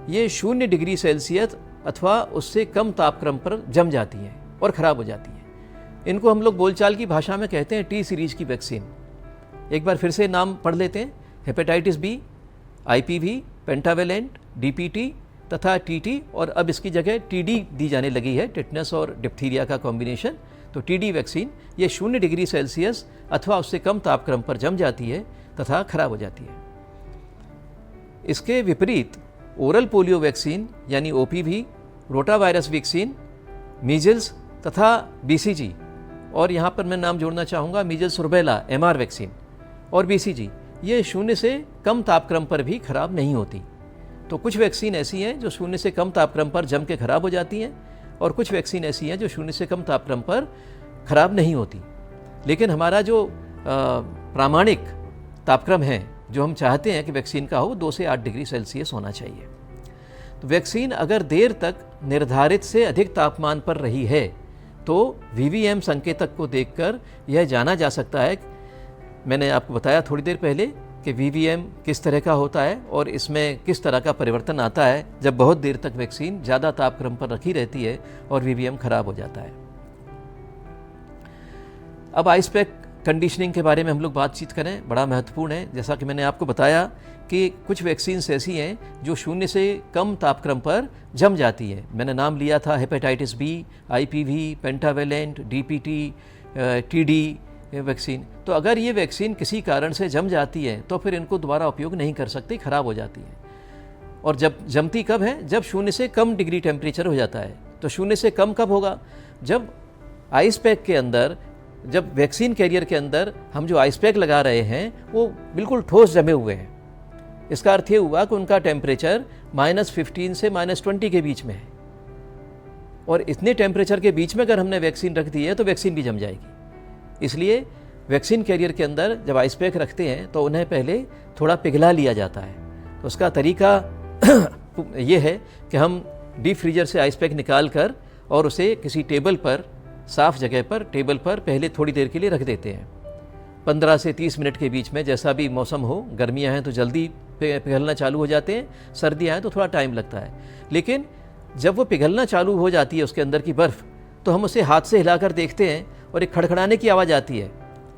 ये 0 डिग्री सेल्सियस अथवा उससे कम तापक्रम पर जम जाती हैं और ख़राब हो जाती हैं। इनको हम लोग बोलचाल की भाषा में कहते हैं टी सीरीज की वैक्सीन। एक बार फिर से नाम पढ़ लेते हैं, hepatitis B, IPV, pentavalent, DPT तथा टीटी, और अब इसकी जगह टीडी दी जाने लगी है, टिटनस और डिप्थीरिया का कॉम्बिनेशन। तो टीडी वैक्सीन ये 0 डिग्री सेल्सियस अथवा उससे कम तापक्रम पर जम जाती है तथा खराब हो जाती है। इसके विपरीत ओरल पोलियो वैक्सीन यानी ओपीवी, रोटावायरस वैक्सीन, मीजल्स तथा बीसीजी, और यहाँ पर मैं नाम जोड़ना चाहूँगा मीजल्स रुबेला एमआर वैक्सीन और बीसीजी, ये 0 से कम तापक्रम पर भी खराब नहीं होती। तो कुछ वैक्सीन ऐसी हैं जो 0 से कम तापक्रम पर जम के खराब हो जाती हैं, और कुछ वैक्सीन ऐसी हैं जो 0 से कम तापक्रम पर खराब नहीं होती। लेकिन हमारा जो प्रामाणिक तापक्रम है जो हम चाहते हैं कि वैक्सीन का हो, 2 से 8 डिग्री सेल्सियस होना चाहिए। तो वैक्सीन अगर देर तक निर्धारित से अधिक तापमान पर रही है तो वीवीएम संकेतक को देखकर यह जाना जा सकता है, मैंने आपको बताया थोड़ी देर पहले कि वीवीएम किस तरह का होता है और इसमें किस तरह का परिवर्तन आता है जब बहुत देर तक वैक्सीन ज़्यादा तापक्रम पर रखी रहती है और वीवीएम खराब हो जाता है। अब आइस पैक कंडीशनिंग के बारे में हम लोग बातचीत करें, बड़ा महत्वपूर्ण है। जैसा कि मैंने आपको बताया कि कुछ वैक्सीन्स ऐसी हैं जो 0 से कम तापक्रम पर जम जाती है। मैंने नाम लिया था hepatitis B, IPV, pentavalent, DPT, TD vaccine. तो अगर ये वैक्सीन किसी कारण से जम जाती है तो फिर इनको दोबारा उपयोग नहीं कर सकती, खराब हो जाती है। और जब जमती कब है? जब 0 से कम डिग्री टेम्परेचर हो जाता है। तो 0 से कम कब होगा? जब आइस पैक के अंदर, जब वैक्सीन कैरियर के अंदर हम जो आइस पैक लगा रहे हैं वो बिल्कुल ठोस जमे हुए हैं। इसका अर्थ ये हुआ कि उनका टेम्परेचर -15 से -20 के बीच में है, और इतने टेम्परेचर के बीच में अगर हमने वैक्सीन रख दी है तो वैक्सीन भी जम जाएगी। इसलिए वैक्सीन कैरियर के अंदर जब आइस पैक रखते हैं तो उन्हें पहले थोड़ा पिघला लिया जाता है। तो उसका तरीका ये है कि हम डीप फ्रीजर से आइस पैक निकाल कर और उसे किसी टेबल पर, साफ जगह पर, टेबल पर पहले थोड़ी देर के लिए रख देते हैं। 15 से 30 मिनट के बीच में, जैसा भी मौसम हो, गर्मियाँ हैं तो जल्दी पिघलना चालू हो जाते हैं, सर्दियाँ हैं तो थोड़ा टाइम लगता है। लेकिन जब वो पिघलना चालू हो जाती है उसके अंदर की बर्फ़, तो हम उसे हाथ से हिलाकर देखते हैं और एक खड़खड़ाने की आवाज़ आती है।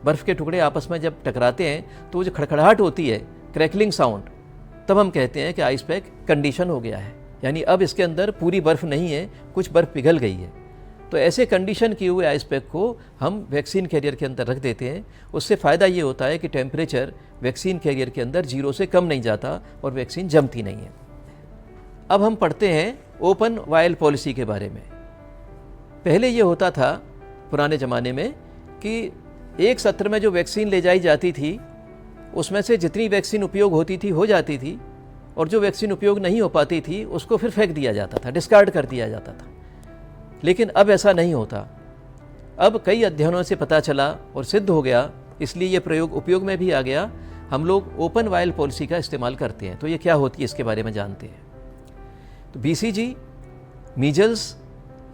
बर्फ़ के टुकड़े आपस में जब टकराते हैं तो जो खड़खड़ाहट होती है, क्रैकलिंग साउंड, तब हम कहते हैं कि आइस पैक कंडीशन हो गया है, यानी अब इसके अंदर पूरी बर्फ़ नहीं है, कुछ बर्फ़ पिघल गई है। तो ऐसे कंडीशन किए हुए आइस पैक को हम वैक्सीन कैरियर के अंदर रख देते हैं। उससे फ़ायदा ये होता है कि टेम्परेचर वैक्सीन कैरियर के अंदर 0 से कम नहीं जाता और वैक्सीन जमती नहीं है। अब हम पढ़ते हैं ओपन वायल पॉलिसी के बारे में। पहले ये होता था पुराने ज़माने में कि एक सत्र में जो वैक्सीन ले जाई जाती थी उसमें से जितनी वैक्सीन उपयोग होती थी हो जाती थी, और जो वैक्सीन उपयोग नहीं हो पाती थी उसको फिर फेंक दिया जाता था, डिस्कार्ड कर दिया जाता था। लेकिन अब ऐसा नहीं होता। अब कई अध्ययनों से पता चला और सिद्ध हो गया, इसलिए ये प्रयोग उपयोग में भी आ गया, हम लोग ओपन वायल पॉलिसी का इस्तेमाल करते हैं। तो ये क्या होती है इसके बारे में जानते हैं। तो बीसीजी, मीजल्स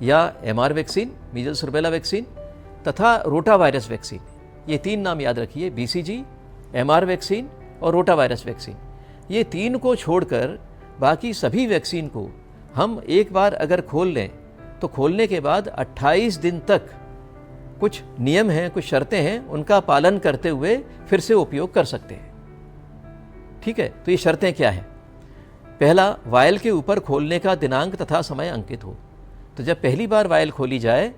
या MR vaccine, measles rubella vaccine तथा रोटावायरस वैक्सीन, ये 3 नाम याद रखिए, बीसीजी, एमआर वैक्सीन और रोटावायरस वैक्सीन। ये 3 को छोड़कर बाकी सभी वैक्सीन को हम एक बार अगर खोल लें तो खोलने के बाद 28 दिन तक कुछ नियम हैं, कुछ शर्तें हैं, उनका पालन करते हुए फिर से उपयोग कर सकते हैं। ठीक है, तो ये शर्तें क्या हैं? पहला, वायल के ऊपर खोलने का दिनांक तथा समय अंकित हो। तो जब पहली बार वायल खोली जाए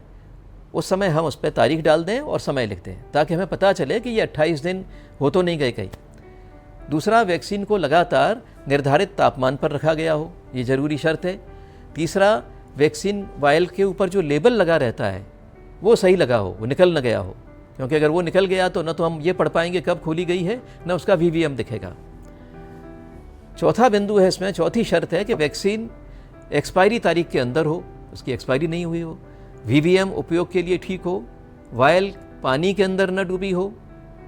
उस समय हम उस पर तारीख डाल दें और समय लिख दें, ताकि हमें पता चले कि ये 28 दिन हो तो नहीं गए कहीं। दूसरा, वैक्सीन को लगातार निर्धारित तापमान पर रखा गया हो, ये ज़रूरी शर्त है। तीसरा, वैक्सीन वायल के ऊपर जो लेबल लगा रहता है वो सही लगा हो, वो निकल न गया हो, क्योंकि अगर वो निकल गया तो न तो हम ये पढ़ पाएंगे कब खोली गई है, न उसका वीवीएम दिखेगा। चौथा बिंदु है इसमें, चौथी शर्त है कि वैक्सीन एक्सपायरी तारीख के अंदर हो, उसकी एक्सपायरी नहीं हुई हो, वीवीएम उपयोग के लिए ठीक हो, वायल पानी के अंदर न डूबी हो,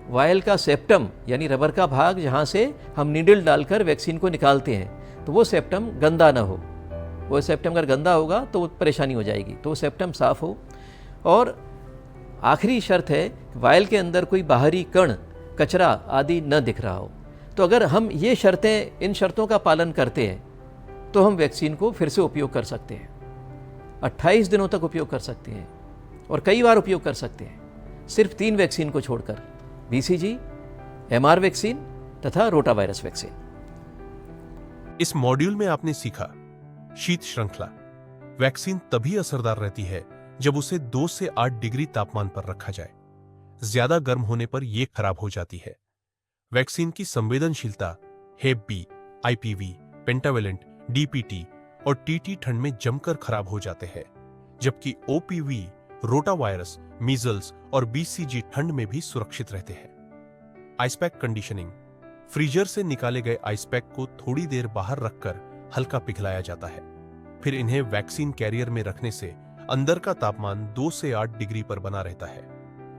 वायल का सेप्टम यानी रबर का भाग जहाँ से हम नीडल डालकर वैक्सीन को निकालते हैं, तो वो सेप्टम गंदा ना हो। वो सेप्टम अगर गंदा होगा तो वो परेशानी हो जाएगी, तो वो सेप्टम साफ़ हो। और आखिरी शर्त है, वायल के अंदर कोई बाहरी कण, कचरा आदि न दिख रहा हो। तो अगर हम ये शर्तें, इन शर्तों का पालन करते हैं तो हम वैक्सीन को फिर से उपयोग कर सकते हैं। 28 दिनों तक उपयोग कर सकते हैं और कई बार उपयोग कर सकते हैं, सिर्फ 3 वैक्सीन को छोड़कर, बीसीजी, एमआर वैक्सीन तथा रोटावायरस वैक्सीन। इस मॉड्यूल में आपने सीखा, शीत श्रृंखला। वैक्सीन तभी असरदार रहती है जब उसे 2 से 8 डिग्री तापमान पर रखा जाए। ज्यादा गर्म होने पर यह खराब हो जाती है। वैक्सीन की संवेदनशीलता हेप बी, आईपीवी, पेंटावेलेंट, डीपीटी और टीटी ठंड में जमकर खराब हो जाते हैं, जबकि ओपीवी, रोटावायरस, मीजल्स और बीसीजी ठंड में भी सुरक्षित रहते हैं। Ice pack conditioning. फ्रीजर से निकाले गए आइसपैक को थोड़ी देर बाहर रखकर हल्का पिघलाया जाता है। फिर इन्हें वैक्सीन कैरियर में रखने से अंदर का तापमान 2 से 8 डिग्री पर बना रहता है।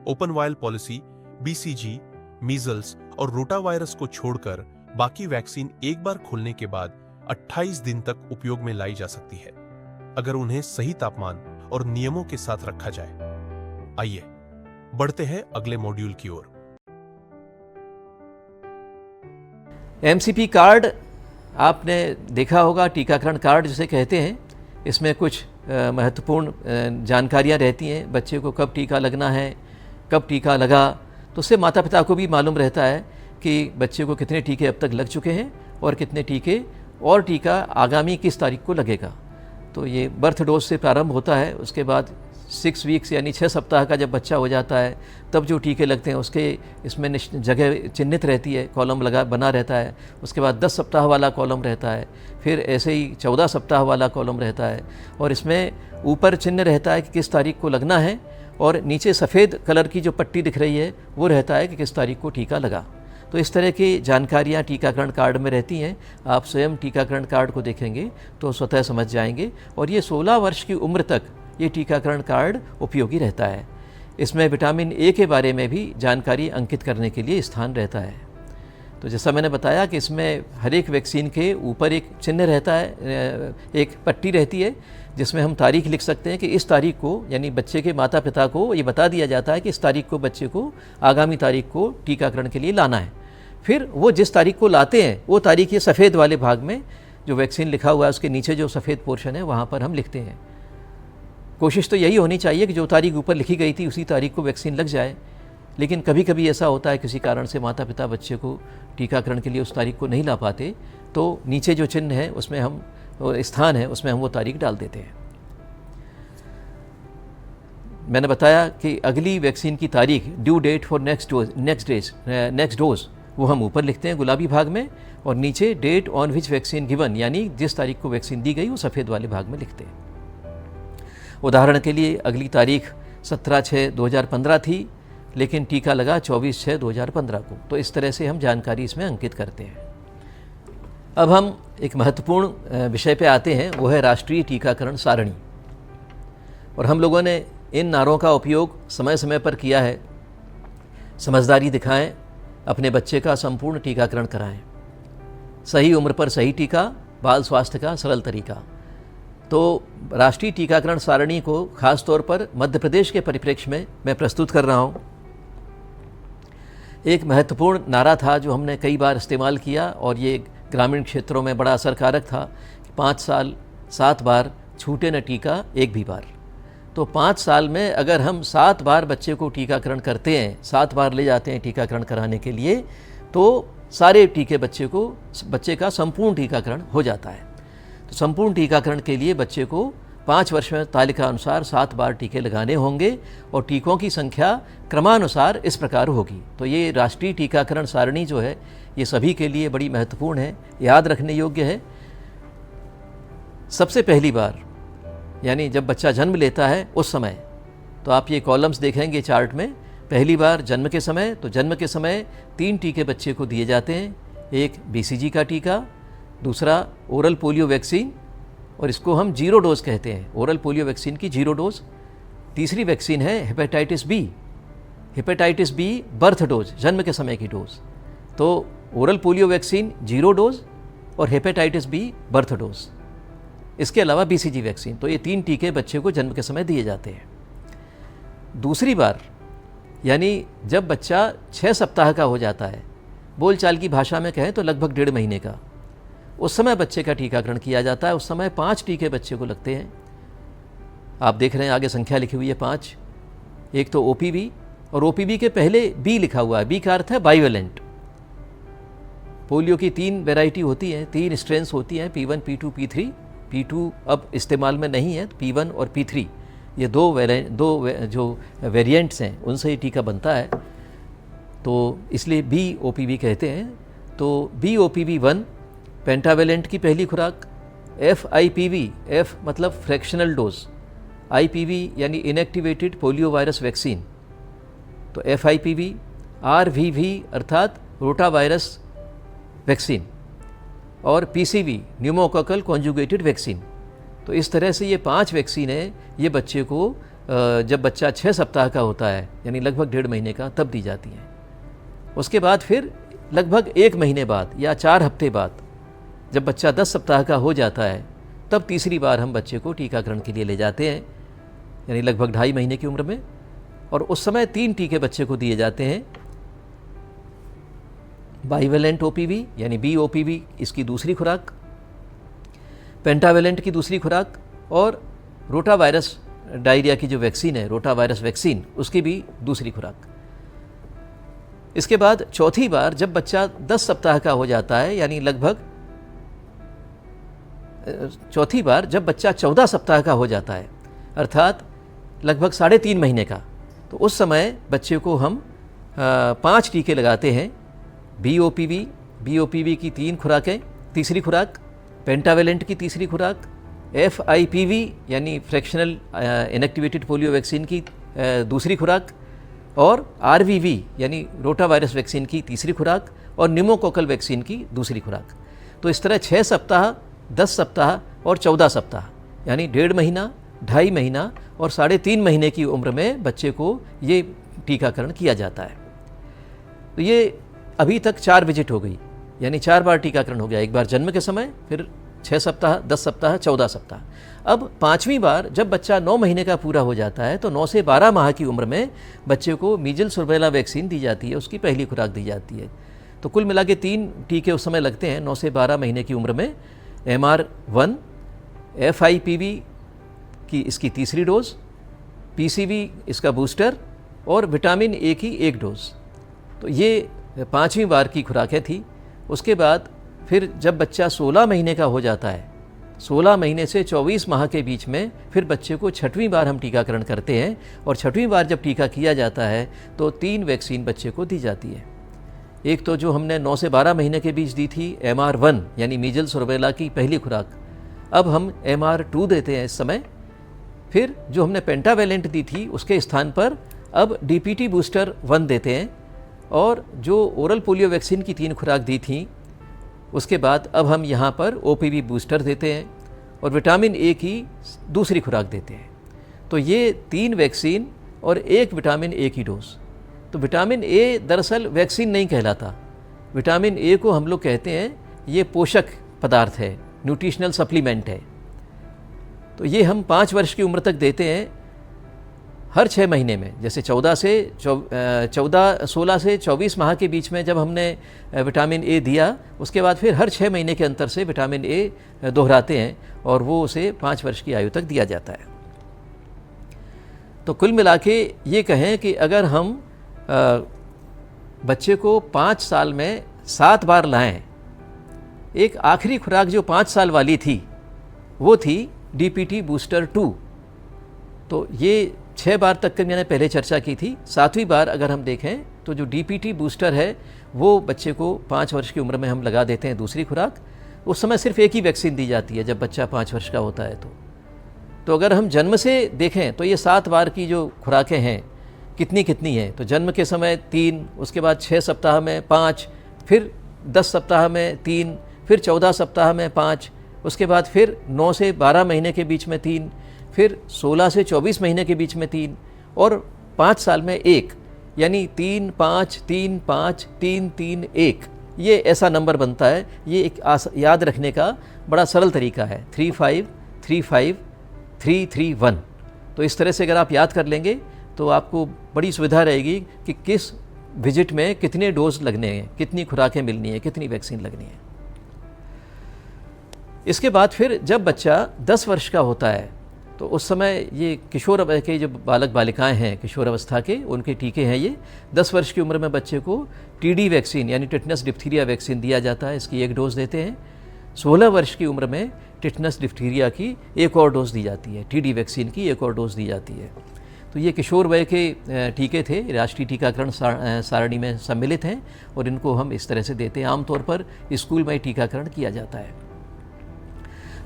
Open vial policy BCG, measles और रोटावायरस को छोड़कर बाकी वैक्सीन एक बार खोलने के बाद 28 दिन तक उपयोग में लाई जा सकती है, अगर उन्हें सही तापमान और नियमों के साथ रखा जाए। आइए बढ़ते हैं अगले मॉड्यूल की ओर। एमसीपी कार्ड आपने देखा होगा, टीकाकरण कार्ड जिसे कहते हैं। इसमें कुछ महत्वपूर्ण जानकारियां रहती हैं, बच्चे को कब टीका लगना है, कब टीका लगा, तो उससे माता पिता को भी मालूम रहता है कि बच्चे को कितने टीके अब तक लग चुके हैं और कितने टीके और टीका आगामी किस तारीख को लगेगा। तो ये बर्थ डोज से प्रारंभ होता है, उसके बाद 6 वीक्स यानी 6 सप्ताह का जब बच्चा हो जाता है तब जो टीके लगते हैं उसके इसमें जगह चिन्हित रहती है, कॉलम बना रहता है। उसके बाद 10 सप्ताह वाला कॉलम रहता है, फिर ऐसे ही 14 सप्ताह वाला कॉलम रहता है, और इसमें ऊपर चिन्ह रहता है कि किस तारीख को लगना है, और नीचे सफ़ेद कलर की जो पट्टी दिख रही है वो रहता है कि किस तारीख को टीका लगा। तो इस तरह की जानकारियाँ टीकाकरण कार्ड में रहती हैं। आप स्वयं टीकाकरण कार्ड को देखेंगे तो स्वतः समझ जाएंगे, और ये 16 वर्ष की उम्र तक ये टीकाकरण कार्ड उपयोगी रहता है। इसमें विटामिन ए के बारे में भी जानकारी अंकित करने के लिए स्थान रहता है। तो जैसा मैंने बताया कि इसमें हर एक वैक्सीन के ऊपर एक चिन्ह रहता है, एक पट्टी रहती है जिसमें हम तारीख लिख सकते हैं कि इस तारीख को, यानी बच्चे के माता पिता को ये बता दिया जाता है कि इस तारीख को बच्चे को आगामी तारीख को टीकाकरण के लिए लाना है। फिर वो जिस तारीख को लाते हैं वो तारीख ये सफ़ेद वाले भाग में जो वैक्सीन लिखा हुआ है उसके नीचे जो सफ़ेद पोर्शन है वहाँ पर हम लिखते हैं। कोशिश तो यही होनी चाहिए कि जो तारीख ऊपर लिखी गई थी उसी तारीख को वैक्सीन लग जाए, लेकिन कभी कभी ऐसा होता है किसी कारण से माता पिता बच्चे को टीकाकरण के लिए उस तारीख को नहीं ला पाते, तो नीचे जो चिन्ह है उसमें हम, स्थान है उसमें हम वो तारीख डाल देते हैं। मैंने बताया कि अगली वैक्सीन की तारीख, due date for next dose वो हम ऊपर लिखते हैं गुलाबी भाग में, और नीचे date on which vaccine given, यानी जिस तारीख को वैक्सीन दी गई वो सफ़ेद वाले भाग में लिखते हैं। उदाहरण के लिए अगली तारीख 17/6/2015 थी, लेकिन टीका लगा 24/6/2015 को। तो इस तरह से हम जानकारी इसमें अंकित करते हैं। अब हम एक महत्वपूर्ण विषय पे आते हैं, वो है राष्ट्रीय टीकाकरण सारणी। और हम लोगों ने इन नारों का उपयोग समय समय पर किया है। समझदारी दिखाएं, अपने बच्चे का संपूर्ण टीकाकरण कराएं, सही उम्र पर सही टीका, बाल स्वास्थ्य का सरल तरीका। तो राष्ट्रीय टीकाकरण सारणी को खास तौर पर मध्य प्रदेश के परिप्रेक्ष्य में मैं प्रस्तुत कर रहा हूँ। एक महत्वपूर्ण नारा था जो हमने कई बार इस्तेमाल किया, और ये ग्रामीण क्षेत्रों में बड़ा असरकारक था कि 5 साल 7 बार छूटे न टीका एक भी बार। तो 5 साल में अगर हम 7 बार बच्चे को टीकाकरण करते हैं, 7 बार ले जाते हैं टीकाकरण कराने के लिए, तो सारे टीके बच्चे का संपूर्ण टीकाकरण हो जाता है। तो संपूर्ण टीकाकरण के लिए बच्चे को 5 वर्ष में तालिका अनुसार 7 बार टीके लगाने होंगे, और टीकों की संख्या क्रमानुसार इस प्रकार होगी। तो ये राष्ट्रीय टीकाकरण सारणी जो है ये सभी के लिए बड़ी महत्वपूर्ण है, याद रखने योग्य है। सबसे पहली बार यानी जब बच्चा जन्म लेता है उस समय, तो आप ये कॉलम्स देखेंगे चार्ट में, पहली बार जन्म के समय, तो जन्म के समय 3 टीके बच्चे को दिए जाते हैं। एक बीसीजी का टीका, दूसरा ओरल पोलियो वैक्सीन, और इसको हम 0 डोज कहते हैं, ओरल पोलियो वैक्सीन की 0 डोज। तीसरी वैक्सीन है hepatitis B. Hepatitis B birth dose, जन्म के समय की डोज। तो ओरल पोलियो वैक्सीन 0 डोज और हेपेटाइटिस बी बर्थ डोज। इसके अलावा बीसीजी वैक्सीन। तो ये 3 टीके बच्चे को जन्म के समय दिए जाते हैं। दूसरी बार यानी जब बच्चा 6 सप्ताह का हो जाता है, बोलचाल की भाषा में कहें तो लगभग 1.5 महीने का, उस समय बच्चे का टीकाकरण किया जाता है। उस समय 5 टीके बच्चे को लगते हैं। आप देख रहे हैं आगे संख्या लिखी हुई है 5। एक तो ओपीवी, और ओपीवी के पहले बी लिखा हुआ है। बी का अर्थ है बाइवेलेंट। पोलियो की 3 वैरायटी होती हैं, 3 स्ट्रेन्स होती हैं, P1, P2, P3। P2 अब इस्तेमाल में नहीं है, P1 और P3 ये दो जो वेरिएंट्स हैं उनसे ही टीका बनता है, तो इसलिए BOPV कहते हैं। तो BOPV 1 पेंटावेलेंट की पहली खुराक, FIPV, F मतलब फ्रैक्शनल डोज, IPV यानी इनएक्टिवेटेड पोलियो वायरस वैक्सीन, तो FIPV, RVV अर्थात रोटा वायरस वैक्सीन, और PCV न्यूमोकोकल कॉन्जुगेटेड वैक्सीन। तो इस तरह से ये 5 वैक्सीन है, ये बच्चे को जब बच्चा 6 सप्ताह का होता है यानी लगभग 1.5 महीने का, तब दी जाती हैं। उसके बाद फिर लगभग 1 महीने बाद या 4 हफ्ते बाद जब बच्चा 10 सप्ताह का हो जाता है, तब तीसरी बार हम बच्चे को टीकाकरण के लिए ले जाते हैं, यानी लगभग 2.5 महीने की उम्र में। और उस समय 3 टीके बच्चे को दिए जाते हैं। बाइवेलेंट OPV यानी BOPV, इसकी दूसरी खुराक, पेंटावेलेंट की दूसरी खुराक, और रोटा वायरस डायरिया की जो वैक्सीन है, रोटा वायरस वैक्सीन, उसकी भी दूसरी खुराक। इसके बाद चौथी बार जब बच्चा 10 सप्ताह का हो जाता है, यानी लगभग चौथी बार जब बच्चा 14 सप्ताह का हो जाता है, अर्थात लगभग 3.5 महीने का, तो उस समय बच्चे को हम 5 टीके लगाते हैं। BOPV की 3 खुराकें, तीसरी खुराक, पेंटावेलेंट की तीसरी खुराक, FIPV यानी फ्रैक्शनल इनएक्टिवेटेड पोलियो वैक्सीन की दूसरी खुराक, और RVV यानी रोटा वायरस वैक्सीन की तीसरी खुराक, और न्यूमोकोकल वैक्सीन की दूसरी खुराक। तो इस तरह 6 सप्ताह, 10 सप्ताह और 14 सप्ताह, यानी 1.5 महीना, 2.5 महीना और 3.5 महीने की उम्र में बच्चे को ये टीकाकरण किया जाता है। तो ये अभी तक 4 विजिट हो गई, यानी 4 बार टीकाकरण हो गया। एक बार जन्म के समय, फिर 6 सप्ताह, 10 सप्ताह, 14 सप्ताह। अब 5वीं बार जब बच्चा 9 महीने का पूरा हो जाता है, तो 9 से 12 माह की उम्र में बच्चे को मीजल्स रुबेला वैक्सीन दी जाती है, उसकी पहली खुराक दी जाती है। तो कुल मिला के 3 टीके उस समय लगते हैं 9 से 12 महीने की उम्र में। MR1, FIPV की इसकी तीसरी डोज, PCV इसका बूस्टर, और विटामिन A की 1 डोज। तो ये 5वीं बार की खुराकें थी। उसके बाद फिर जब बच्चा 16 महीने का हो जाता है, 16 महीने से 24 माह के बीच में फिर बच्चे को 6वीं बार हम टीकाकरण करते हैं, और 6वीं बार जब टीका किया जाता है तो 3 वैक्सीन बच्चे को दी जाती है। एक तो जो हमने 9 से 12 महीने के बीच दी थी, MR1 यानी मीजल्स रुबेला की पहली खुराक, अब हम MR2 देते हैं इस समय। फिर जो हमने पेंटावेलेंट दी थी, उसके स्थान पर अब DPT बूस्टर 1 देते हैं, और जो ओरल पोलियो वैक्सीन की 3 खुराक दी थी, उसके बाद अब हम यहाँ पर OPV बूस्टर देते हैं, और विटामिन A की दूसरी खुराक देते हैं। तो ये 3 वैक्सीन और 1 विटामिन A की डोज। तो विटामिन A दरअसल वैक्सीन नहीं कहलाता, विटामिन A को हम लोग कहते हैं ये पोषक पदार्थ है, न्यूट्रिशनल सप्लीमेंट है। तो ये हम 5 वर्ष की उम्र तक देते हैं, हर 6 महीने में। जैसे 16 से 24 माह के बीच में जब हमने विटामिन A दिया, उसके बाद फिर हर 6 महीने के अंतर से विटामिन A दोहराते हैं, और वो उसे 5 वर्ष की आयु तक दिया जाता है। तो कुल मिला के ये कहें कि अगर हम बच्चे को 5 साल में 7 बार लाएं, एक आखिरी खुराक जो 5 साल वाली थी वो थी DPT बूस्टर 2। तो ये 6 बार तक की मैंने पहले चर्चा की थी। 7वीं बार अगर हम देखें तो जो DPT बूस्टर है वो बच्चे को 5 वर्ष की उम्र में हम लगा देते हैं दूसरी खुराक। उस समय सिर्फ एक ही वैक्सीन दी जाती है जब बच्चा 5 वर्ष का होता है। तो अगर हम जन्म से देखें तो ये 7 बार की जो खुराकें हैं कितनी हैं, तो जन्म के समय 3, उसके बाद 6 सप्ताह में 5, फिर 10 सप्ताह में 3, फिर 14 सप्ताह में 5, उसके बाद फिर 9 से 12 महीने के बीच में 3, फिर 16 से 24 महीने के बीच में 3, और 5 साल में 1, यानी 3, 5, 3, 5, 3, 3, 1, ये ऐसा नंबर बनता है। ये एक याद रखने का बड़ा सरल तरीका है, 3, 5, 3, 5, 3, 3, 1। तो इस तरह से अगर आप याद कर लेंगे तो आपको बड़ी सुविधा रहेगी कि किस विजिट में कितने डोज लगने हैं, कितनी खुराकें मिलनी है, कितनी वैक्सीन लगनी है। इसके बाद फिर जब बच्चा 10 वर्ष का होता है तो उस समय ये किशोर के जो बालक बालिकाएं हैं किशोर अवस्था के, उनके टीके हैं ये। 10 वर्ष की उम्र में बच्चे को TD वैक्सीन यानी टिटनस डिप्थीरिया वैक्सीन दिया जाता है, इसकी 1 डोज देते हैं। 16 वर्ष की उम्र में टिटनस डिप्थीरिया की 1 और डोज दी जाती है, TD वैक्सीन की 1 और डोज दी जाती है। तो ये किशोर वय के टीके थे, राष्ट्रीय टीकाकरण सारणी में सम्मिलित हैं, और इनको हम इस तरह से देते हैं। आमतौर पर स्कूल में टीकाकरण किया जाता है।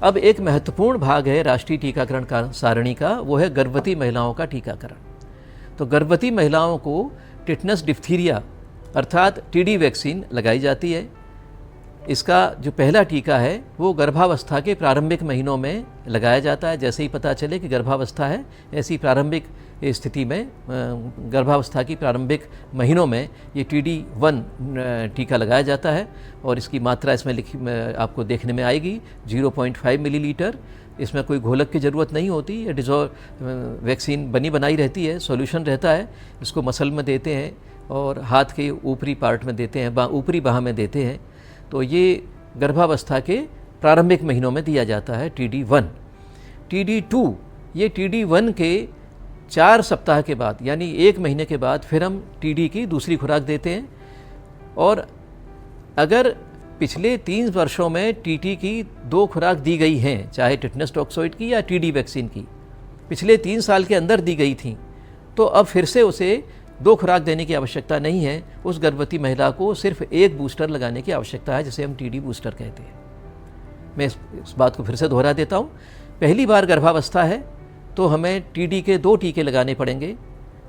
अब एक महत्वपूर्ण भाग है राष्ट्रीय टीकाकरण का सारणी का, वो है गर्भवती महिलाओं का टीकाकरण। तो गर्भवती महिलाओं को टिटनस डिप्थीरिया अर्थात टीडी वैक्सीन लगाई जाती है। इसका जो पहला टीका है वो गर्भावस्था के प्रारंभिक महीनों में लगाया जाता है। जैसे ही पता चले कि गर्भावस्था है, ऐसी प्रारंभिक स्थिति में गर्भावस्था की प्रारंभिक महीनों में ये TD1 टीका लगाया जाता है और इसकी मात्रा इसमें लिखी आपको देखने में आएगी 0.5 मिलीलीटर। इसमें कोई घोलक की ज़रूरत नहीं होती, ये डिजॉल्व वैक्सीन बनी बनाई रहती है, सॉल्यूशन रहता है। इसको मसल में देते हैं और हाथ के ऊपरी पार्ट में देते हैं, ऊपरी बाह में देते हैं। तो ये गर्भावस्था के प्रारंभिक महीनों में दिया जाता है TD1। TD2 ये TD1 के 4 सप्ताह के बाद यानी 1 महीने के बाद फिर हम TD की दूसरी खुराक देते हैं। और अगर पिछले 3 वर्षों में TT की 2 खुराक दी गई हैं, चाहे टिटनस टॉक्सोइड की या TD वैक्सीन की, पिछले 3 साल के अंदर दी गई थी, तो अब फिर से उसे 2 खुराक देने की आवश्यकता नहीं है। उस गर्भवती महिला को सिर्फ 1 बूस्टर लगाने की आवश्यकता है, जिसे हम TD बूस्टर कहते हैं। मैं इस बात को फिर से दोहरा देता हूँ। पहली बार गर्भावस्था है तो हमें TD के 2 टीके लगाने पड़ेंगे।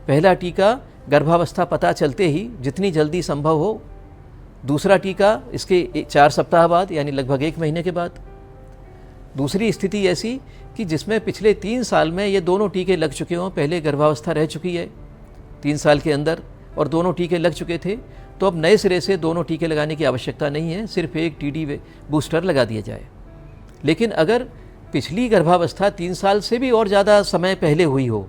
पहला टीका गर्भावस्था पता चलते ही जितनी जल्दी संभव हो, दूसरा टीका इसके 4 सप्ताह बाद यानी लगभग 1 महीने के बाद। दूसरी स्थिति ऐसी कि जिसमें पिछले 3 साल में ये दोनों टीके लग चुके हों, पहले गर्भावस्था रह चुकी है 3 साल के अंदर और दोनों टीके लग चुके थे, तो अब नए सिरे से दोनों टीके लगाने की आवश्यकता नहीं है, सिर्फ एक TD बूस्टर लगा दिया जाए। लेकिन अगर पिछली गर्भावस्था 3 साल से भी और ज़्यादा समय पहले हुई हो,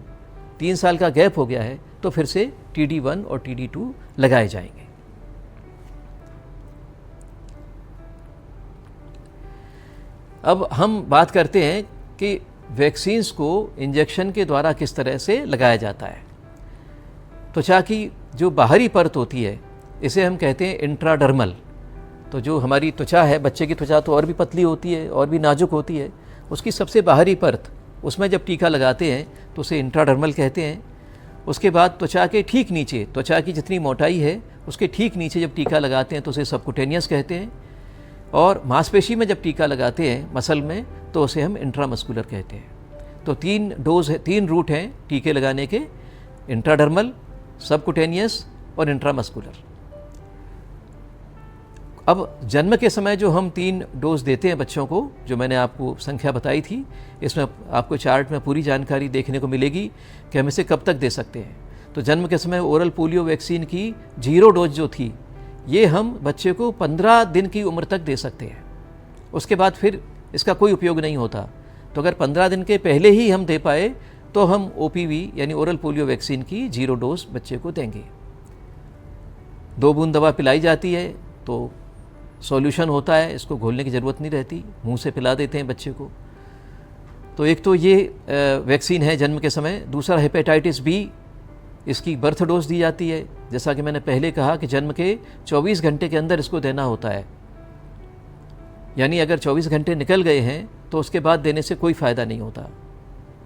3 साल का गैप हो गया है, तो फिर से TD1 और TD2 लगाए जाएंगे। अब हम बात करते हैं कि वैक्सीन्स को इंजेक्शन के द्वारा किस तरह से लगाया जाता है। त्वचा की जो बाहरी परत होती है इसे हम कहते हैं इंट्राडर्मल। तो जो हमारी त्वचा है, बच्चे की त्वचा तो और भी पतली होती है और भी नाजुक होती है, उसकी सबसे बाहरी परत, उसमें जब टीका लगाते हैं तो उसे इंट्राडर्मल कहते हैं। उसके बाद त्वचा के ठीक नीचे, त्वचा की जितनी मोटाई है उसके ठीक नीचे जब टीका लगाते हैं तो उसे सबकुटेनियस कहते हैं। और मांसपेशी में जब टीका लगाते हैं मसल में तो उसे हम इंट्रामस्कुलर कहते हैं। तो 3 डोज है, 3 रूट हैं टीके लगाने के, इंट्राडर्मल, सबकुटेनियस और इंट्रामस्कुलर। अब जन्म के समय जो हम 3 डोज देते हैं बच्चों को, जो मैंने आपको संख्या बताई थी, इसमें आपको चार्ट में पूरी जानकारी देखने को मिलेगी कि हम इसे कब तक दे सकते हैं। तो जन्म के समय ओरल पोलियो वैक्सीन की 0 डोज जो थी, ये हम बच्चे को 15 दिन की उम्र तक दे सकते हैं। उसके बाद फिर इसका कोई उपयोग नहीं होता। तो अगर 15 दिन के पहले ही हम दे पाए तो हम OPV यानी ओरल पोलियो वैक्सीन की 0 डोज बच्चे को देंगे। 2 बूंद दवा पिलाई जाती है तो सॉल्यूशन होता है, इसको घोलने की ज़रूरत नहीं रहती, मुंह से पिला देते हैं बच्चे को। तो एक तो ये वैक्सीन है जन्म के समय। दूसरा हेपेटाइटिस B, इसकी बर्थ डोज दी जाती है। जैसा कि मैंने पहले कहा कि जन्म के 24 घंटे के अंदर इसको देना होता है, यानी अगर 24 घंटे निकल गए हैं तो उसके बाद देने से कोई फ़ायदा नहीं होता।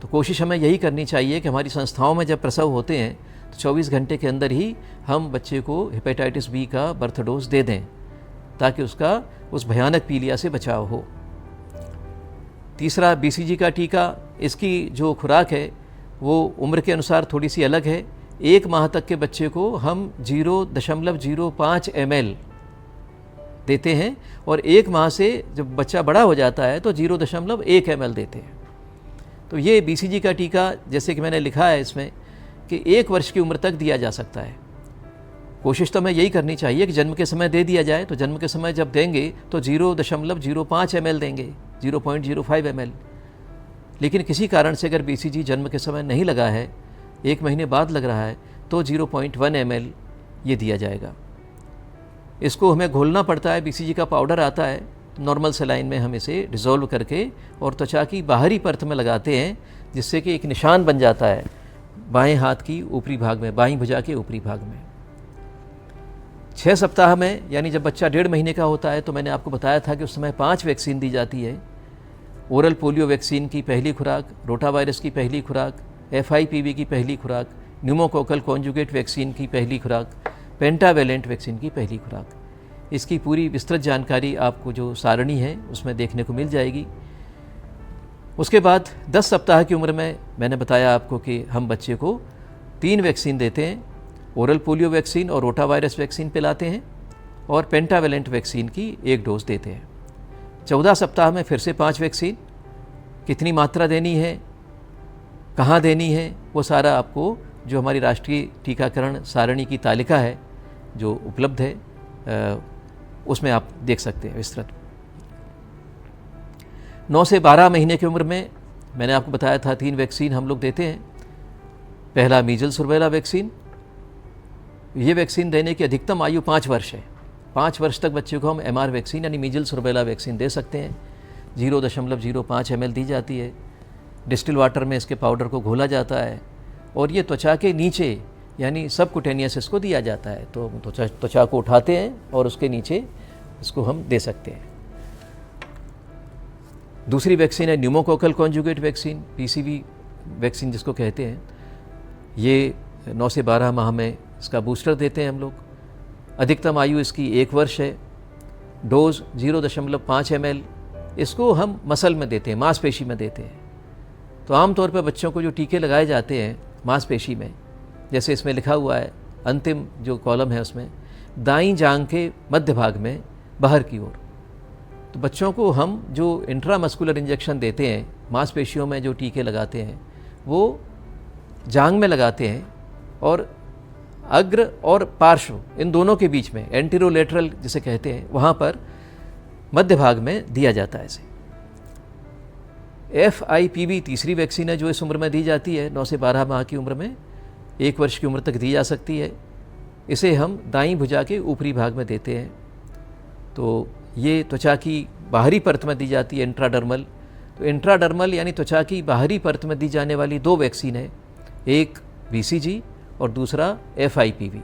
तो कोशिश हमें यही करनी चाहिए कि हमारी संस्थाओं में जब प्रसव होते हैं तो 24 घंटे के अंदर ही हम बच्चे को हेपेटाइटिस B का बर्थ डोज दे दें, ताकि उसका उस भयानक पीलिया से बचाव हो। तीसरा BCG का टीका, इसकी जो खुराक है वो उम्र के अनुसार थोड़ी सी अलग है। 1 माह तक के बच्चे को हम 0.05 ml देते हैं और 1 माह से जब बच्चा बड़ा हो जाता है तो 0.1 ml देते हैं। तो ये BCG का टीका, जैसे कि मैंने लिखा है इसमें, कि 1 वर्ष की उम्र तक दिया जा सकता है। कोशिश तो हमें यही करनी चाहिए कि जन्म के समय दे दिया जाए। तो जन्म के समय जब देंगे तो 0.05 ml देंगे, 0.05 ml। लेकिन किसी कारण से अगर BCG जन्म के समय नहीं लगा है, 1 महीने बाद लग रहा है, तो 0.1 ml ये दिया जाएगा। इसको हमें घोलना पड़ता है। BCG का पाउडर आता है, नॉर्मल सलाइन में हम इसे डिज़ोल्व करके और त्वचा की बाहरी परत में लगाते हैं, जिससे कि एक निशान बन जाता है बाएं हाथ की ऊपरी भाग में, बाईं भुजा के ऊपरी भाग में। 6 सप्ताह में, यानी जब बच्चा 1.5 महीने का होता है, तो मैंने आपको बताया था कि उस समय 5 वैक्सीन दी जाती है। ओरल पोलियो वैक्सीन की पहली खुराक, रोटा वायरस की पहली खुराक, FIPV की पहली खुराक, न्यूमोकोकल कॉन्जुगेट वैक्सीन की पहली खुराक, पेंटावेलेंट वैक्सीन की पहली खुराक। इसकी पूरी विस्तृत जानकारी आपको जो सारणी है उसमें देखने को मिल जाएगी। उसके बाद 10 सप्ताह की उम्र में मैंने बताया आपको कि हम बच्चे को 3 वैक्सीन देते हैं। ओरल पोलियो वैक्सीन और रोटा वायरस वैक्सीन पिलाते हैं और पेंटावेलेंट वैक्सीन की 1 डोज देते हैं। 14 सप्ताह में फिर से 5 वैक्सीन, कितनी मात्रा देनी है, कहाँ देनी है, वो सारा आपको जो हमारी राष्ट्रीय टीकाकरण सारणी की तालिका है जो उपलब्ध है उसमें आप देख सकते हैं विस्तृत। 9 से 12 महीने की उम्र में मैंने आपको बताया था 3 वैक्सीन हम लोग देते हैं। पहला मीजल्स रुबेला वैक्सीन, ये वैक्सीन देने की अधिकतम आयु 5 वर्ष है। 5 वर्ष तक बच्चे को हम MR वैक्सीन यानी मीजल्स रुबेला वैक्सीन दे सकते हैं। 0.05 ml दी जाती है। डिस्टिल वाटर में इसके पाउडर को घोला जाता है और ये त्वचा के नीचे यानी सबकुटेनियस इसको दिया जाता है। तो त्वचा को उठाते हैं और उसके नीचे इसको हम दे सकते हैं। दूसरी वैक्सीन है pneumococcal conjugate vaccine, PCV vaccine जिसको कहते हैं। ये 9 से 12 माह में इसका बूस्टर देते हैं हम लोग। अधिकतम आयु इसकी 1 वर्ष है। डोज 0.5 ml, इसको हम मसल में देते हैं, मांसपेशी में देते हैं। तो आमतौर पर बच्चों को जो टीके लगाए जाते हैं मांसपेशी में, जैसे इसमें लिखा हुआ है अंतिम जो कॉलम है उसमें, दाईं जांघ के मध्य भाग में बाहर की ओर। तो बच्चों को हम जो इंट्रामस्कुलर इंजेक्शन देते हैं, मांसपेशियों में जो टीके लगाते हैं, वो जांघ में लगाते हैं और अग्र और पार्श्व इन दोनों के बीच में, एंटीरोलेटरल जिसे कहते हैं, वहाँ पर मध्य भाग में दिया जाता है इसे। FIPV तीसरी वैक्सीन है जो इस उम्र में दी जाती है। 9 से 12 माह की उम्र में, 1 वर्ष की उम्र तक दी जा सकती है। इसे हम दाईं भुजा के ऊपरी भाग में देते हैं। तो ये त्वचा की बाहरी परत में दी जाती है, इंट्राडर्मल। तो इंट्राडर्मल यानी त्वचा की बाहरी परत में दी जाने वाली 2 वैक्सीन है, एक BCG और दूसरा FIPV।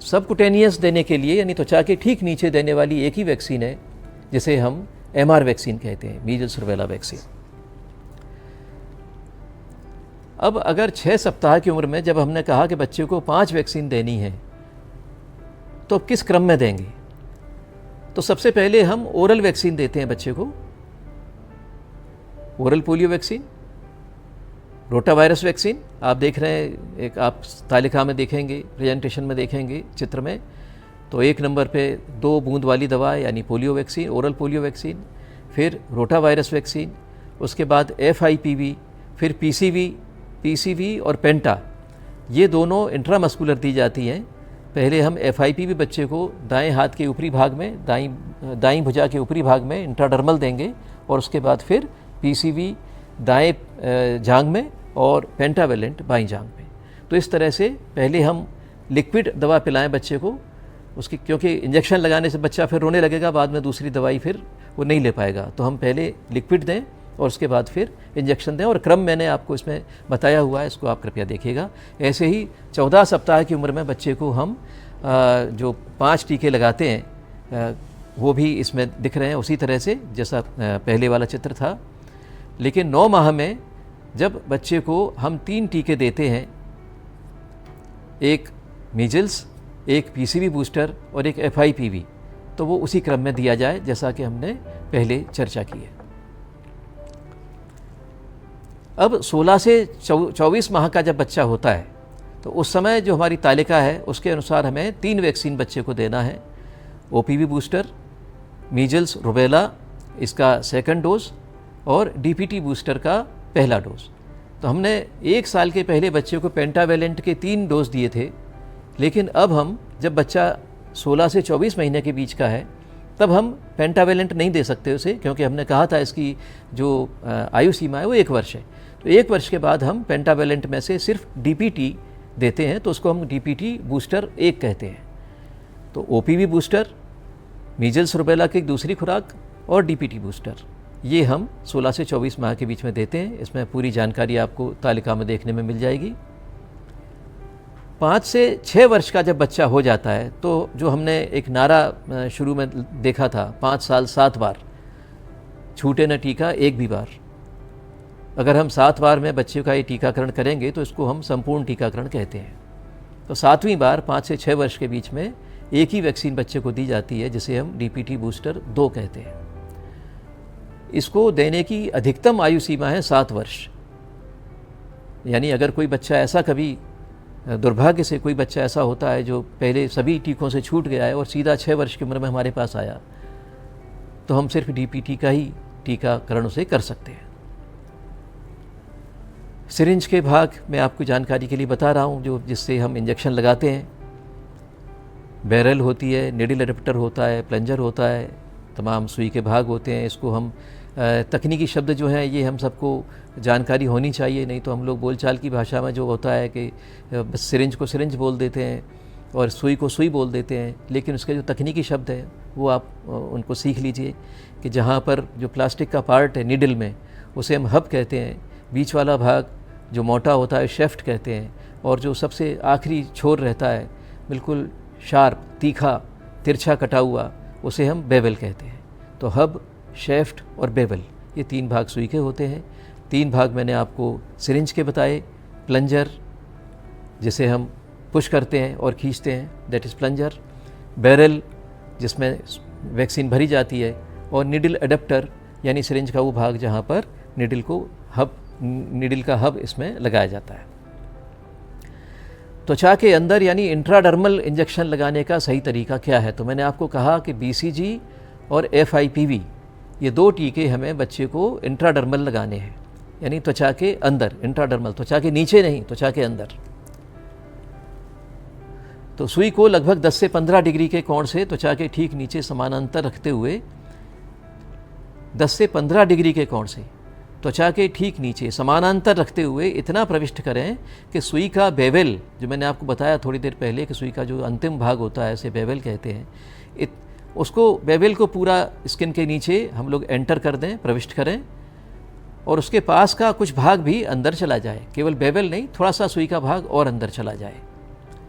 सबकुटेनियस देने के लिए यानी त्वचा के ठीक नीचे देने वाली एक ही वैक्सीन है जिसे हम MR वैक्सीन कहते हैं, मीजल्स रुबेला वैक्सीन। अब अगर 6 सप्ताह की उम्र में जब हमने कहा कि बच्चे को 5 वैक्सीन देनी है, तो किस क्रम में देंगे? तो सबसे पहले हम ओरल वैक्सीन देते हैं बच्चे को। Oral polio vaccine, rota virus vaccine आप देख रहे हैं, एक आप तालिका में देखेंगे, प्रेजेंटेशन में देखेंगे, चित्र में। तो 1 नंबर पे 2 बूंद वाली दवा यानी polio vaccine, oral polio vaccine, फिर रोटा वायरस वैक्सीन, उसके बाद FIPV, फिर PCV और पेंटा, ये दोनों इंट्रामस्कुलर दी जाती हैं। पहले हम FIPV बच्चे को दाएं हाथ के ऊपरी भाग में, दाईं भुजा के ऊपरी भाग में इंट्राडर्मल देंगे और उसके बाद फिर PCV दाएं जांघ में और पेंटावेलेंट बाईं जांघ में। तो इस तरह से पहले हम लिक्विड दवा पिलाएं बच्चे को, उसकी क्योंकि इंजेक्शन लगाने से बच्चा फिर रोने लगेगा, बाद में दूसरी दवाई फिर वो नहीं ले पाएगा। तो हम पहले लिक्विड दें और उसके बाद फिर इंजेक्शन दें, और क्रम मैंने आपको इसमें बताया हुआ है, इसको आप कृपया देखिएगा। ऐसे ही 14 सप्ताह की उम्र में बच्चे को हम जो 5 टीके लगाते हैं वो भी इसमें दिख रहे हैं उसी तरह से जैसा पहले वाला चित्र था। लेकिन 9 माह में जब बच्चे को हम 3 टीके देते हैं, एक मीजल्स, एक PCV बूस्टर और एक FIPV, तो वो उसी क्रम में दिया जाए जैसा कि हमने पहले चर्चा की है। अब 16 से 24 माह का जब बच्चा होता है तो उस समय जो हमारी तालिका है उसके अनुसार हमें 3 वैक्सीन बच्चे को देना है। OPV बूस्टर, मीजल्स रुबेला इसका 2nd डोज और DPT बूस्टर का पहला डोज। तो हमने 1 साल के पहले बच्चे को पेंटावेलेंट के 3 डोज दिए थे, लेकिन अब हम जब बच्चा 16 से 24 महीने के बीच का है तब हम पेंटावेलेंट नहीं दे सकते उसे, क्योंकि हमने कहा था इसकी जो आयु सीमा है वो 1 वर्ष है। तो 1 वर्ष के बाद हम पेंटावेलेंट में से सिर्फ DPT देते हैं, तो उसको हम DPT बूस्टर 1 कहते हैं। तो OPV बूस्टर, मीजल्स रुबेला की दूसरी खुराक और DPT बूस्टर, ये हम 16 से 24 माह के बीच में देते हैं। इसमें पूरी जानकारी आपको तालिका में देखने में मिल जाएगी। 5 से 6 वर्ष का जब बच्चा हो जाता है तो जो हमने एक नारा शुरू में देखा था, 5 साल 7 बार, छूटे न टीका एक भी बार। अगर हम 7 बार में बच्चे का ये टीकाकरण करेंगे तो इसको हम संपूर्ण टीकाकरण कहते हैं। तो 7वीं बार 5 से 6 वर्ष के बीच में एक ही वैक्सीन बच्चे को दी जाती है जिसे हम DPT बूस्टर 2 कहते हैं। इसको देने की अधिकतम आयु सीमा है 7 वर्ष। यानी अगर कोई बच्चा ऐसा कभी दुर्भाग्य से कोई बच्चा ऐसा होता है जो पहले सभी टीकों से छूट गया है और सीधा 6 वर्ष की उम्र में हमारे पास आया, तो हम सिर्फ डीपीटी का ही टीकाकरण उसे कर सकते हैं। सिरिंज के भाग मैं आपको जानकारी के लिए बता रहा हूँ, जो जिससे हम इंजेक्शन लगाते हैं। बैरल होती है, निडल एडाप्टर होता है, प्लंजर होता है, तमाम सुई के भाग होते हैं। इसको हम तकनीकी शब्द जो हैं ये हम सबको जानकारी होनी चाहिए, नहीं तो हम लोग बोलचाल की भाषा में जो होता है कि बस सिरिंज को सिरिंज बोल देते हैं और सुई को सुई बोल देते हैं। लेकिन उसके जो तकनीकी शब्द है वो आप उनको सीख लीजिए कि जहाँ पर जो प्लास्टिक का पार्ट है निडल में, उसे हम हब कहते हैं। बीच वाला भाग जो मोटा होता है शेफ्ट कहते हैं, और जो सबसे आखिरी छोर रहता है बिल्कुल शार्प, तीखा, तिरछा कटा हुआ, उसे हम बेवल कहते हैं। तो हब, शेफ्ट और बेवल, ये 3 भाग सुई के होते हैं। 3 भाग मैंने आपको सिरिंज के बताए। प्लंजर जिसे हम पुश करते हैं और खींचते हैं, दैट इज़ प्लंजर। बैरल जिसमें वैक्सीन भरी जाती है, और निडल एडाप्टर यानी सिरिंज का वो भाग जहाँ पर निडल को निडल का हब इसमें लगाया जाता है। त्वचा के अंदर यानी इंट्राडर्मल इंजेक्शन लगाने का सही तरीका क्या है? तो मैंने आपको कहा कि बीसीजी और FIPV ये 2 टीके हमें बच्चे को इंट्राडर्मल लगाने हैं, यानी त्वचा के अंदर। इंट्राडर्मल त्वचा के नीचे नहीं, त्वचा के अंदर। तो सुई को लगभग 10 से 15 डिग्री के कोण से त्वचा के ठीक नीचे समानांतर रखते हुए 10 से 15 डिग्री के कोण से त्वचा के ठीक नीचे समानांतर रखते हुए इतना प्रविष्ट करें कि सुई का बेवल, जो मैंने आपको बताया थोड़ी देर पहले कि सुई का जो अंतिम भाग होता है इसे बेवल कहते हैं, उसको बेवल को पूरा स्किन के नीचे हम लोग एंटर कर दें, प्रविष्ट करें, और उसके पास का कुछ भाग भी अंदर चला जाए। केवल बेवल नहीं, थोड़ा सा सुई का भाग और अंदर चला जाए,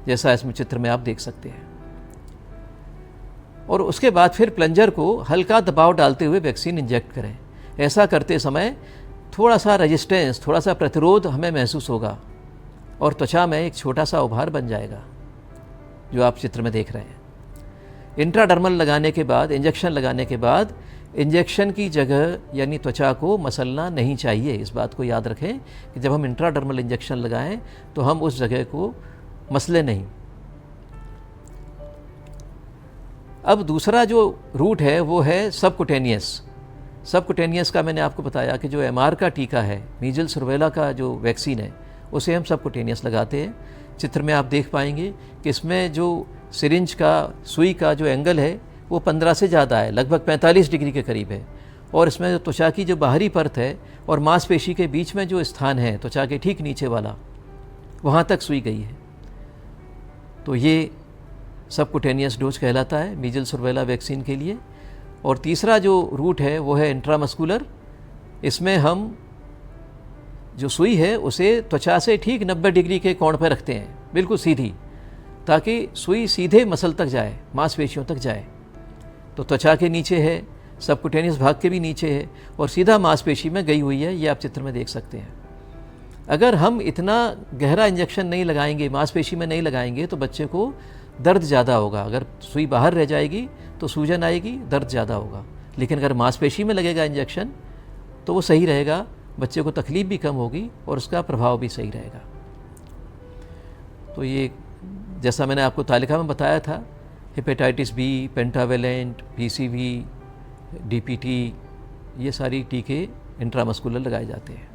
जैसा इसमें चित्र में आप देख सकते हैं। और उसके बाद फिर प्लंजर को हल्का दबाव डालते हुए वैक्सीन इंजेक्ट करें। ऐसा करते समय थोड़ा सा रेजिस्टेंस, थोड़ा सा प्रतिरोध हमें महसूस होगा और त्वचा में एक छोटा सा उभार बन जाएगा, जो आप चित्र में देख रहे हैं। इंट्राडर्मल लगाने के बाद, इंजेक्शन लगाने के बाद, इंजेक्शन की जगह यानी त्वचा को मसलना नहीं चाहिए। इस बात को याद रखें कि जब हम इंट्राडर्मल इंजेक्शन लगाएं तो हम उस जगह को मसले नहीं। अब दूसरा जो रूट है वो है सबकुटेनियस। सबकुटेनियस का मैंने आपको बताया कि जो MR का टीका है, मीजल्स रूबेला का जो वैक्सीन है, उसे हम सबकुटेनियस लगाते हैं। चित्र में आप देख पाएंगे कि इसमें जो सिरिंज का, सुई का जो एंगल है वो 15 से ज़्यादा है, लगभग 45 डिग्री के करीब है। और इसमें त्वचा की जो बाहरी परत है और मांसपेशी के बीच में जो स्थान है त्वचा के ठीक नीचे वाला, वहाँ तक सुई गई है। तो ये सबकुटेनियस डोज कहलाता है मीजल्स रूबेला वैक्सीन के लिए। और तीसरा जो रूट है वो है इंट्रामस्कुलर। इसमें हम जो सुई है उसे त्वचा से ठीक 90 डिग्री के कोण पर रखते हैं, बिल्कुल सीधी, ताकि सुई सीधे मसल तक जाए, मांसपेशियों तक जाए। तो त्वचा के नीचे है, सबकुटेनियस भाग के भी नीचे है और सीधा मांसपेशी में गई हुई है, ये आप चित्र में देख सकते हैं। अगर हम इतना गहरा इंजेक्शन नहीं लगाएंगे, मांसपेशी में नहीं लगाएंगे, तो बच्चे को दर्द ज़्यादा होगा। अगर सुई बाहर रह जाएगी तो सूजन आएगी, दर्द ज़्यादा होगा। लेकिन अगर मांसपेशी में लगेगा इंजेक्शन तो वो सही रहेगा, बच्चे को तकलीफ भी कम होगी और उसका प्रभाव भी सही रहेगा। तो ये जैसा मैंने आपको तालिका में बताया था, hepatitis B, pentavalent, PCV, DPT, ये सारी टीके इंट्रामस्कुलर लगाए जाते हैं।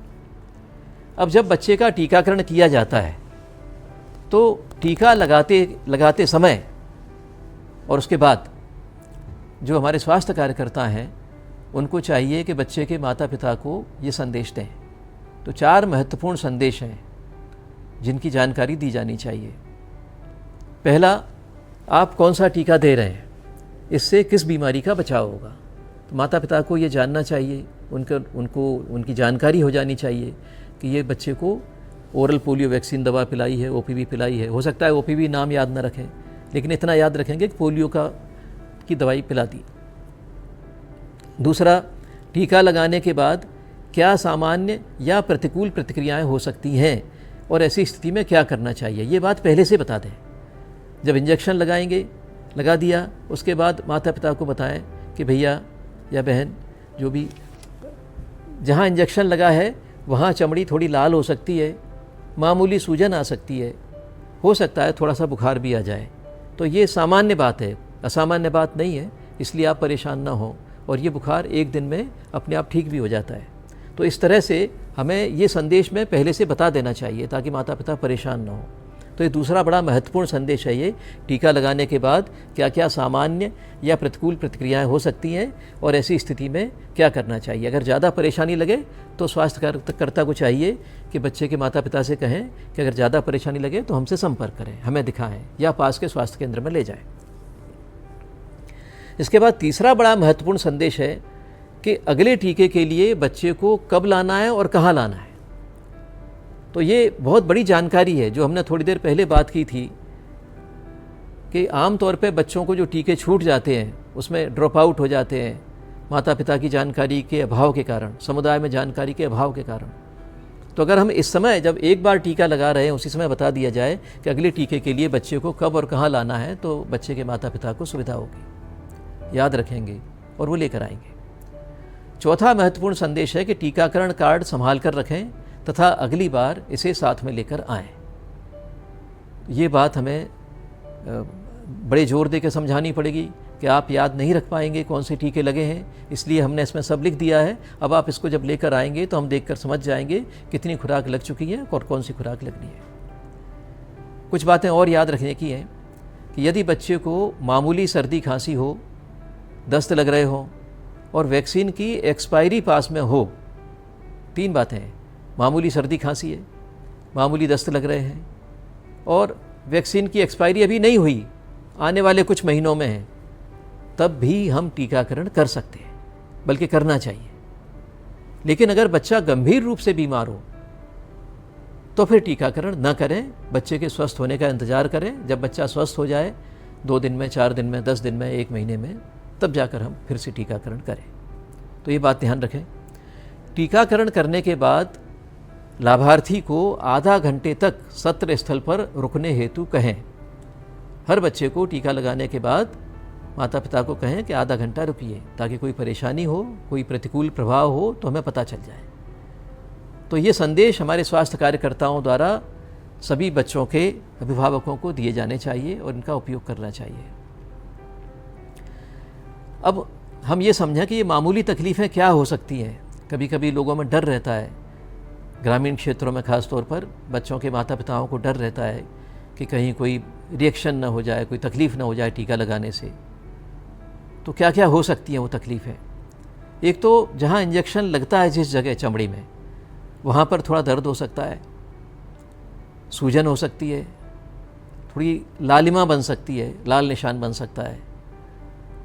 अब जब बच्चे का टीकाकरण किया जाता है तो टीका लगाते समय और उसके बाद जो हमारे स्वास्थ्य कार्यकर्ता हैं उनको चाहिए कि बच्चे के माता पिता को ये संदेश दें। तो 4 महत्वपूर्ण संदेश हैं जिनकी जानकारी दी जानी चाहिए। पहला, आप कौन सा टीका दे रहे हैं, इससे किस बीमारी का बचाव होगा। तो माता पिता को ये जानना चाहिए, उनको उनकी जानकारी हो जानी चाहिए कि ये बच्चे को ओरल पोलियो वैक्सीन दवा पिलाई है, OPV पिलाई है। हो सकता है OPV नाम याद न रखें, लेकिन इतना याद रखेंगे कि पोलियो की दवाई पिला दी। दूसरा, टीका लगाने के बाद क्या सामान्य या प्रतिकूल प्रतिक्रियाएं हो सकती हैं और ऐसी स्थिति में क्या करना चाहिए, ये बात पहले से बता दें। जब इंजेक्शन लगा दिया, उसके बाद माता पिता को बताएं कि भैया या बहन जो भी जहाँ इंजेक्शन लगा है वहाँ चमड़ी थोड़ी लाल हो सकती है, मामूली सूजन आ सकती है, हो सकता है थोड़ा सा बुखार भी आ जाए। तो ये सामान्य बात है, असामान्य बात नहीं है, इसलिए आप परेशान ना हो। और ये बुखार एक दिन में अपने आप ठीक भी हो जाता है। तो इस तरह से हमें ये संदेश में पहले से बता देना चाहिए ताकि माता पिता परेशान ना हो। तो ये दूसरा बड़ा महत्वपूर्ण संदेश है, ये टीका लगाने के बाद क्या क्या सामान्य या प्रतिकूल प्रतिक्रियाएं हो सकती हैं और ऐसी स्थिति में क्या करना चाहिए। अगर ज़्यादा परेशानी लगे तो स्वास्थ्यकर्ता को चाहिए कि बच्चे के माता पिता से कहें कि अगर ज़्यादा परेशानी लगे तो हमसे संपर्क करें, हमें दिखाएं या पास के स्वास्थ्य केंद्र में ले जाएं। इसके बाद तीसरा बड़ा महत्वपूर्ण संदेश है कि अगले टीके के लिए बच्चे को कब लाना है और कहाँ लाना है। तो ये बहुत बड़ी जानकारी है जो हमने थोड़ी देर पहले बात की थी कि आम तौर पे बच्चों को जो टीके छूट जाते हैं उसमें ड्रॉप आउट हो जाते हैं माता पिता की जानकारी के अभाव के कारण, समुदाय में जानकारी के अभाव के कारण। तो अगर हम इस समय जब एक बार टीका लगा रहे हैं उसी समय बता दिया जाए कि अगले टीके के लिए बच्चे को कब और कहाँ लाना है, तो बच्चे के माता पिता को सुविधा होगी, याद रखेंगे और वो लेकर आएंगे। चौथा महत्वपूर्ण संदेश है कि टीकाकरण कार्ड संभाल कर रखें तथा अगली बार इसे साथ में लेकर आएं। ये बात हमें बड़े जोर दे के समझानी पड़ेगी कि आप याद नहीं रख पाएंगे कौन से टीके लगे हैं, इसलिए हमने इसमें सब लिख दिया है। अब आप इसको जब लेकर आएंगे तो हम देखकर समझ जाएंगे कितनी खुराक लग चुकी है और कौन सी खुराक लगनी है। कुछ बातें और याद रखने की हैं कि यदि बच्चे को मामूली सर्दी खांसी हो, दस्त लग रहे हो और वैक्सीन की एक्सपायरी पास में हो, तीन बातें हैं, मामूली सर्दी खांसी है, मामूली दस्त लग रहे हैं और वैक्सीन की एक्सपायरी अभी नहीं हुई, आने वाले कुछ महीनों में है, तब भी हम टीकाकरण कर सकते हैं, बल्कि करना चाहिए। लेकिन अगर बच्चा गंभीर रूप से बीमार हो तो फिर टीकाकरण न करें, बच्चे के स्वस्थ होने का इंतज़ार करें। जब बच्चा स्वस्थ हो जाए 2 दिन में, 4 दिन में, 10 दिन में, 1 महीने में, तब जाकर हम फिर से टीकाकरण करें। तो ये बात ध्यान रखें। टीकाकरण करने के बाद लाभार्थी को आधा घंटे तक सत्र स्थल पर रुकने हेतु कहें। हर बच्चे को टीका लगाने के बाद माता पिता को कहें कि आधा घंटा रुकिए, ताकि कोई परेशानी हो, कोई प्रतिकूल प्रभाव हो तो हमें पता चल जाए। तो ये संदेश हमारे स्वास्थ्य कार्यकर्ताओं द्वारा सभी बच्चों के अभिभावकों को दिए जाने चाहिए और इनका उपयोग करना चाहिए। अब हम ये समझें कि ये मामूली तकलीफ़ें क्या हो सकती हैं। कभी कभी लोगों में डर रहता है, ग्रामीण क्षेत्रों में ख़ास तौर पर बच्चों के माता पिताओं को डर रहता है कि कहीं कोई रिएक्शन ना हो जाए, कोई तकलीफ़ ना हो जाए टीका लगाने से। तो क्या क्या हो सकती हैं वो तकलीफ़ें। एक तो जहाँ इंजेक्शन लगता है जिस जगह चमड़ी में, वहाँ पर थोड़ा दर्द हो सकता है, सूजन हो सकती है, थोड़ी लालिमा बन सकती है, लाल निशान बन सकता है।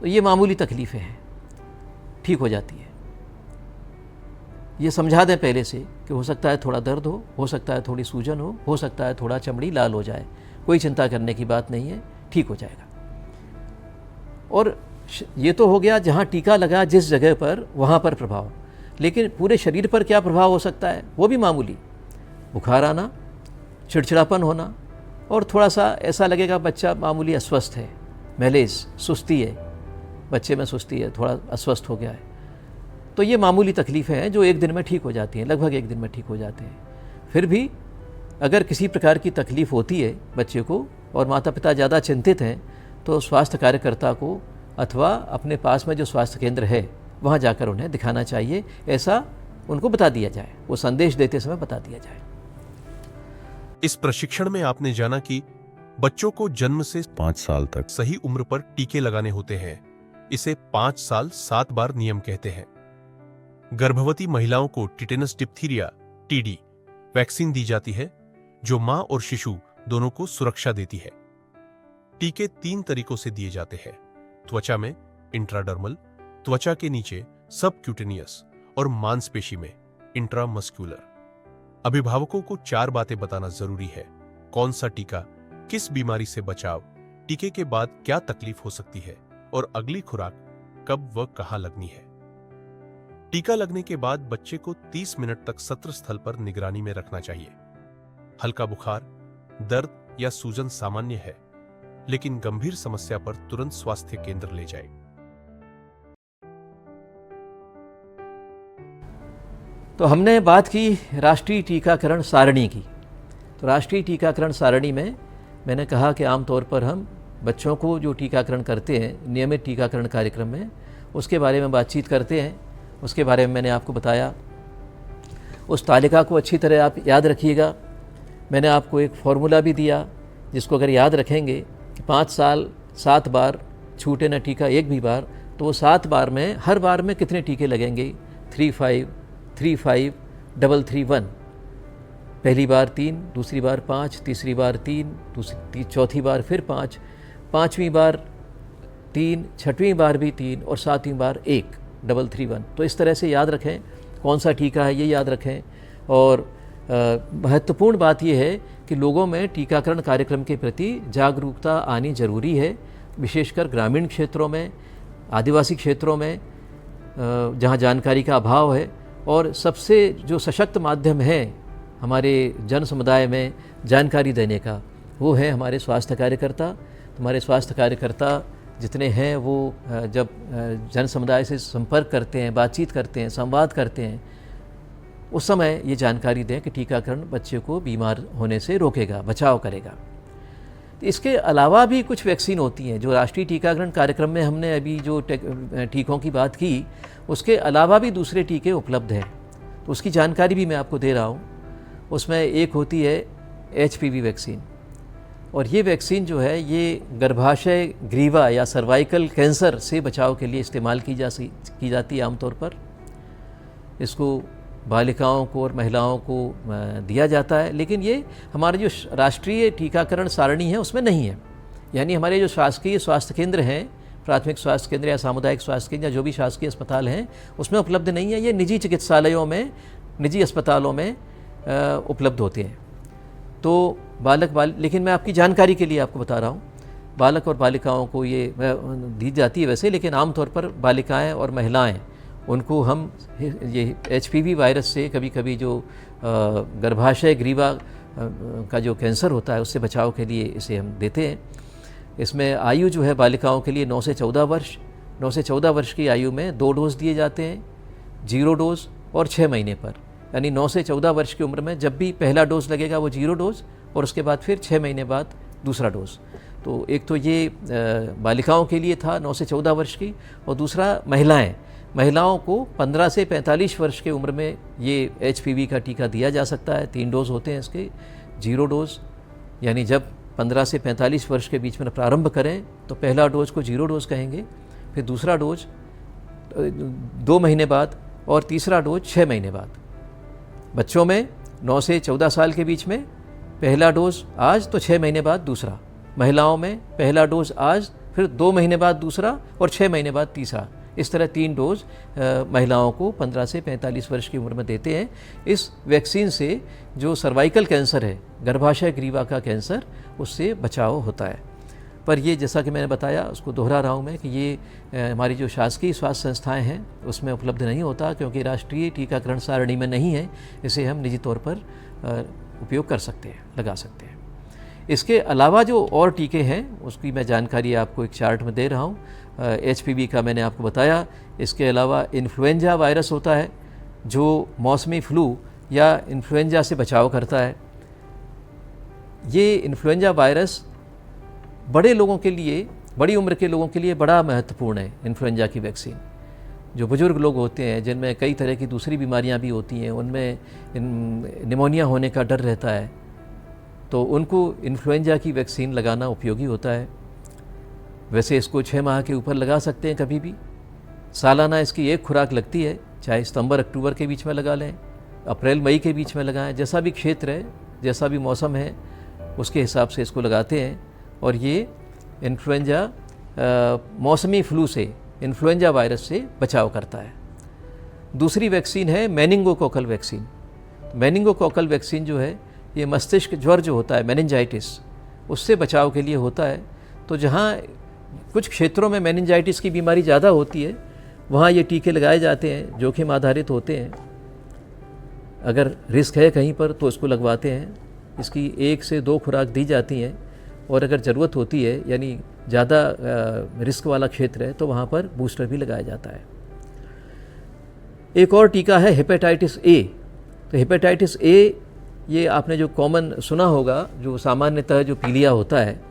तो ये मामूली तकलीफ़ें हैं, ठीक हो जाती है। ये समझा दें पहले से कि हो सकता है थोड़ा दर्द हो सकता है थोड़ी सूजन हो सकता है थोड़ा चमड़ी लाल हो जाए, कोई चिंता करने की बात नहीं है, ठीक हो जाएगा। और ये तो हो गया जहाँ टीका लगा जिस जगह पर, वहाँ पर प्रभाव। लेकिन पूरे शरीर पर क्या प्रभाव हो सकता है, वो भी मामूली। बुखार आना, चिड़चिड़ापन होना और थोड़ा सा ऐसा लगेगा बच्चा मामूली अस्वस्थ है, मैलेज, सुस्ती है, बच्चे में सुस्ती है, थोड़ा अस्वस्थ हो गया है। तो ये मामूली तकलीफ़ें हैं जो एक दिन में ठीक हो जाती हैं, लगभग एक दिन में ठीक हो जाते हैं। फिर भी अगर किसी प्रकार की तकलीफ़ होती है बच्चे को और माता पिता ज़्यादा चिंतित हैं तो स्वास्थ्य कार्यकर्ता को अथवा अपने पास में जो स्वास्थ्य केंद्र है वहाँ जाकर उन्हें दिखाना चाहिए। ऐसा उनको बता दिया जाए, वो संदेश देते समय बता दिया जाए। इस प्रशिक्षण में आपने जाना कि बच्चों को जन्म से 5 साल तक सही उम्र पर टीके लगाने होते हैं। इसे 5 साल 7 बार नियम कहते हैं। गर्भवती महिलाओं को टिटेनस डिप्थीरिया टीडी वैक्सीन दी जाती है जो मां और शिशु दोनों को सुरक्षा देती है। टीके 3 तरीकों से दिए जाते हैं, त्वचा में इंट्राडर्मल, त्वचा के नीचे सबक्यूटेनियस और मांसपेशी में इंट्रामस्कुलर। अभिभावकों को 4 बातें बताना जरूरी है। कौन सा टीका, किस बीमारी से बचाव, टीके के बाद क्या तकलीफ हो सकती है और अगली खुराक कब व कहां लगनी है। टीका लगने के बाद बच्चे को 30 मिनट तक सत्र स्थल पर निगरानी में रखना चाहिए। हल्का बुखार, दर्द या सूजन सामान्य है, लेकिन गंभीर समस्या पर तुरंत स्वास्थ्य केंद्र ले जाए। तो हमने बात की राष्ट्रीय टीकाकरण सारणी की। तो राष्ट्रीय टीकाकरण सारणी में मैंने कहा कि आमतौर पर हम बच्चों को जो टीकाकरण करते हैं नियमित टीकाकरण कार्यक्रम में, उसके बारे में बातचीत करते हैं। उसके बारे में मैंने आपको बताया। उस तालिका को अच्छी तरह आप याद रखिएगा। मैंने आपको एक फॉर्मूला भी दिया जिसको अगर याद रखेंगे कि 5 साल 7 बार छूटे न टीका एक भी बार, तो वो 7 बार में हर बार में कितने टीके लगेंगे? 3 5 3 5 3 3 1। पहली बार 3, दूसरी बार 5, तीसरी बार 3, चौथी बार फिर 5, 5वीं बार 3, 6वीं बार भी 3 और 7वीं बार 1, 3 3 1। तो इस तरह से याद रखें कौन सा टीका है, ये याद रखें। और महत्वपूर्ण बात यह है कि लोगों में टीकाकरण कार्यक्रम के प्रति जागरूकता आनी जरूरी है, विशेषकर ग्रामीण क्षेत्रों में, आदिवासी क्षेत्रों में जहाँ जानकारी का अभाव है। और सबसे जो सशक्त माध्यम है हमारे जन समुदाय में जानकारी देने का, वो है हमारे स्वास्थ्य कार्यकर्ता। हमारे स्वास्थ्य कार्यकर्ता जितने हैं वो जब जन समुदाय से संपर्क करते हैं, बातचीत करते हैं, संवाद करते हैं, उस समय ये जानकारी दें कि टीकाकरण बच्चे को बीमार होने से रोकेगा, बचाव करेगा। तो इसके अलावा भी कुछ वैक्सीन होती हैं जो राष्ट्रीय टीकाकरण कार्यक्रम में हमने अभी जो टीकों की बात की, उसके अलावा भी दूसरे टीके उपलब्ध हैं। तो उसकी जानकारी भी मैं आपको दे रहा हूँ। उसमें एक होती है HPV वैक्सीन, और ये वैक्सीन जो है ये गर्भाशय ग्रीवा या सर्वाइकल कैंसर से बचाव के लिए इस्तेमाल की जाती है आमतौर पर। इसको बालिकाओं को और महिलाओं को दिया जाता है, लेकिन ये हमारे जो राष्ट्रीय टीकाकरण सारणी है उसमें नहीं है। यानी हमारे जो शासकीय स्वास्थ्य केंद्र हैं, प्राथमिक स्वास्थ्य केंद्र या सामुदायिक स्वास्थ्य केंद्र या जो भी शासकीय अस्पताल हैं, उसमें उपलब्ध नहीं है। ये निजी चिकित्सालयों में, निजी अस्पतालों में उपलब्ध होते हैं। तो लेकिन मैं आपकी जानकारी के लिए आपको बता रहा हूँ, बालक और बालिकाओं को ये दी जाती है वैसे, लेकिन आमतौर पर बालिकाएं और महिलाएं, उनको हम ये HPV वायरस से कभी कभी जो गर्भाशय ग्रीवा का जो कैंसर होता है उससे बचाव के लिए इसे हम देते हैं। इसमें आयु जो है बालिकाओं के लिए 9 से 14 वर्ष, 9 से 14 वर्ष की आयु में 2 डोज दिए जाते हैं, 0 डोज और 6 महीने पर। यानी 9 से 14 वर्ष की उम्र में जब भी पहला डोज लगेगा वो 0 डोज, और उसके बाद फिर 6 महीने बाद दूसरा डोज। तो एक तो ये बालिकाओं के लिए था 9 से 14 वर्ष की, और दूसरा महिलाओं को 15 से 45 वर्ष के उम्र में ये HPV का टीका दिया जा सकता है। 3 डोज होते हैं इसके, 0 डोज यानी जब 15 से 45 वर्ष के बीच में प्रारंभ करें तो पहला डोज को 0 डोज कहेंगे, फिर दूसरा डोज 2 महीने बाद और तीसरा डोज 6 महीने बाद। बच्चों में 9 से 14 साल के बीच में पहला डोज आज तो 6 महीने बाद दूसरा। महिलाओं में पहला डोज आज, फिर 2 महीने बाद दूसरा और 6 महीने बाद तीसरा। इस तरह 3 डोज महिलाओं को 15 से 45 वर्ष की उम्र में देते हैं। इस वैक्सीन से जो सर्वाइकल कैंसर है, गर्भाशय ग्रीवा का कैंसर, उससे बचाव होता है। पर ये जैसा कि मैंने बताया, उसको दोहरा रहा हूँ मैं कि ये हमारी जो शासकीय स्वास्थ्य संस्थाएं हैं उसमें उपलब्ध नहीं होता, क्योंकि राष्ट्रीय टीकाकरण सारणी में नहीं है। इसे हम निजी तौर पर उपयोग कर सकते हैं, लगा सकते हैं। इसके अलावा जो और टीके हैं उसकी मैं जानकारी आपको एक चार्ट में दे रहा हूँ। HPV का मैंने आपको बताया। इसके अलावा इन्फ्लुएंजा वायरस होता है जो मौसमी फ्लू या इन्फ्लुएंजा से बचाव करता है। ये इन्फ्लुएंजा वायरस बड़े लोगों के लिए, बड़ी उम्र के लोगों के लिए बड़ा महत्वपूर्ण है। इन्फ्लुएंजा की वैक्सीन, जो बुजुर्ग लोग होते हैं जिनमें कई तरह की दूसरी बीमारियां भी होती हैं, उनमें निमोनिया होने का डर रहता है, तो उनको इन्फ्लुएंजा की वैक्सीन लगाना उपयोगी होता है। वैसे इसको 6 माह के ऊपर लगा सकते हैं कभी भी। सालाना इसकी एक खुराक लगती है, चाहे सितंबर अक्टूबर के बीच में लगा लें, अप्रैल मई के बीच में लगाएं, जैसा भी क्षेत्र है, जैसा भी मौसम है उसके हिसाब से इसको लगाते हैं। और ये इन्फ्लुएंजा मौसमी फ्लू से, इन्फ्लुएंजा वायरस से बचाव करता है। दूसरी वैक्सीन है मेनिंगोकोकल वैक्सीन। मेनिंगोकोकल वैक्सीन जो है ये मस्तिष्क ज्वर जो होता है, मेनिंजाइटिस, उससे बचाव के लिए होता है। तो जहाँ कुछ क्षेत्रों में मेनिंजाइटिस की बीमारी ज़्यादा होती है वहाँ ये टीके लगाए जाते हैं, जोखिम आधारित होते हैं। अगर रिस्क है कहीं पर तो इसको लगवाते हैं। इसकी 1 से 2 खुराक दी जाती हैं, और अगर ज़रूरत होती है यानी ज़्यादा रिस्क वाला क्षेत्र है तो वहाँ पर बूस्टर भी लगाया जाता है। एक और टीका है हेपेटाइटिस ए। तो हेपेटाइटिस ए, ये आपने जो कॉमन सुना होगा, जो सामान्यतः जो पीलिया होता है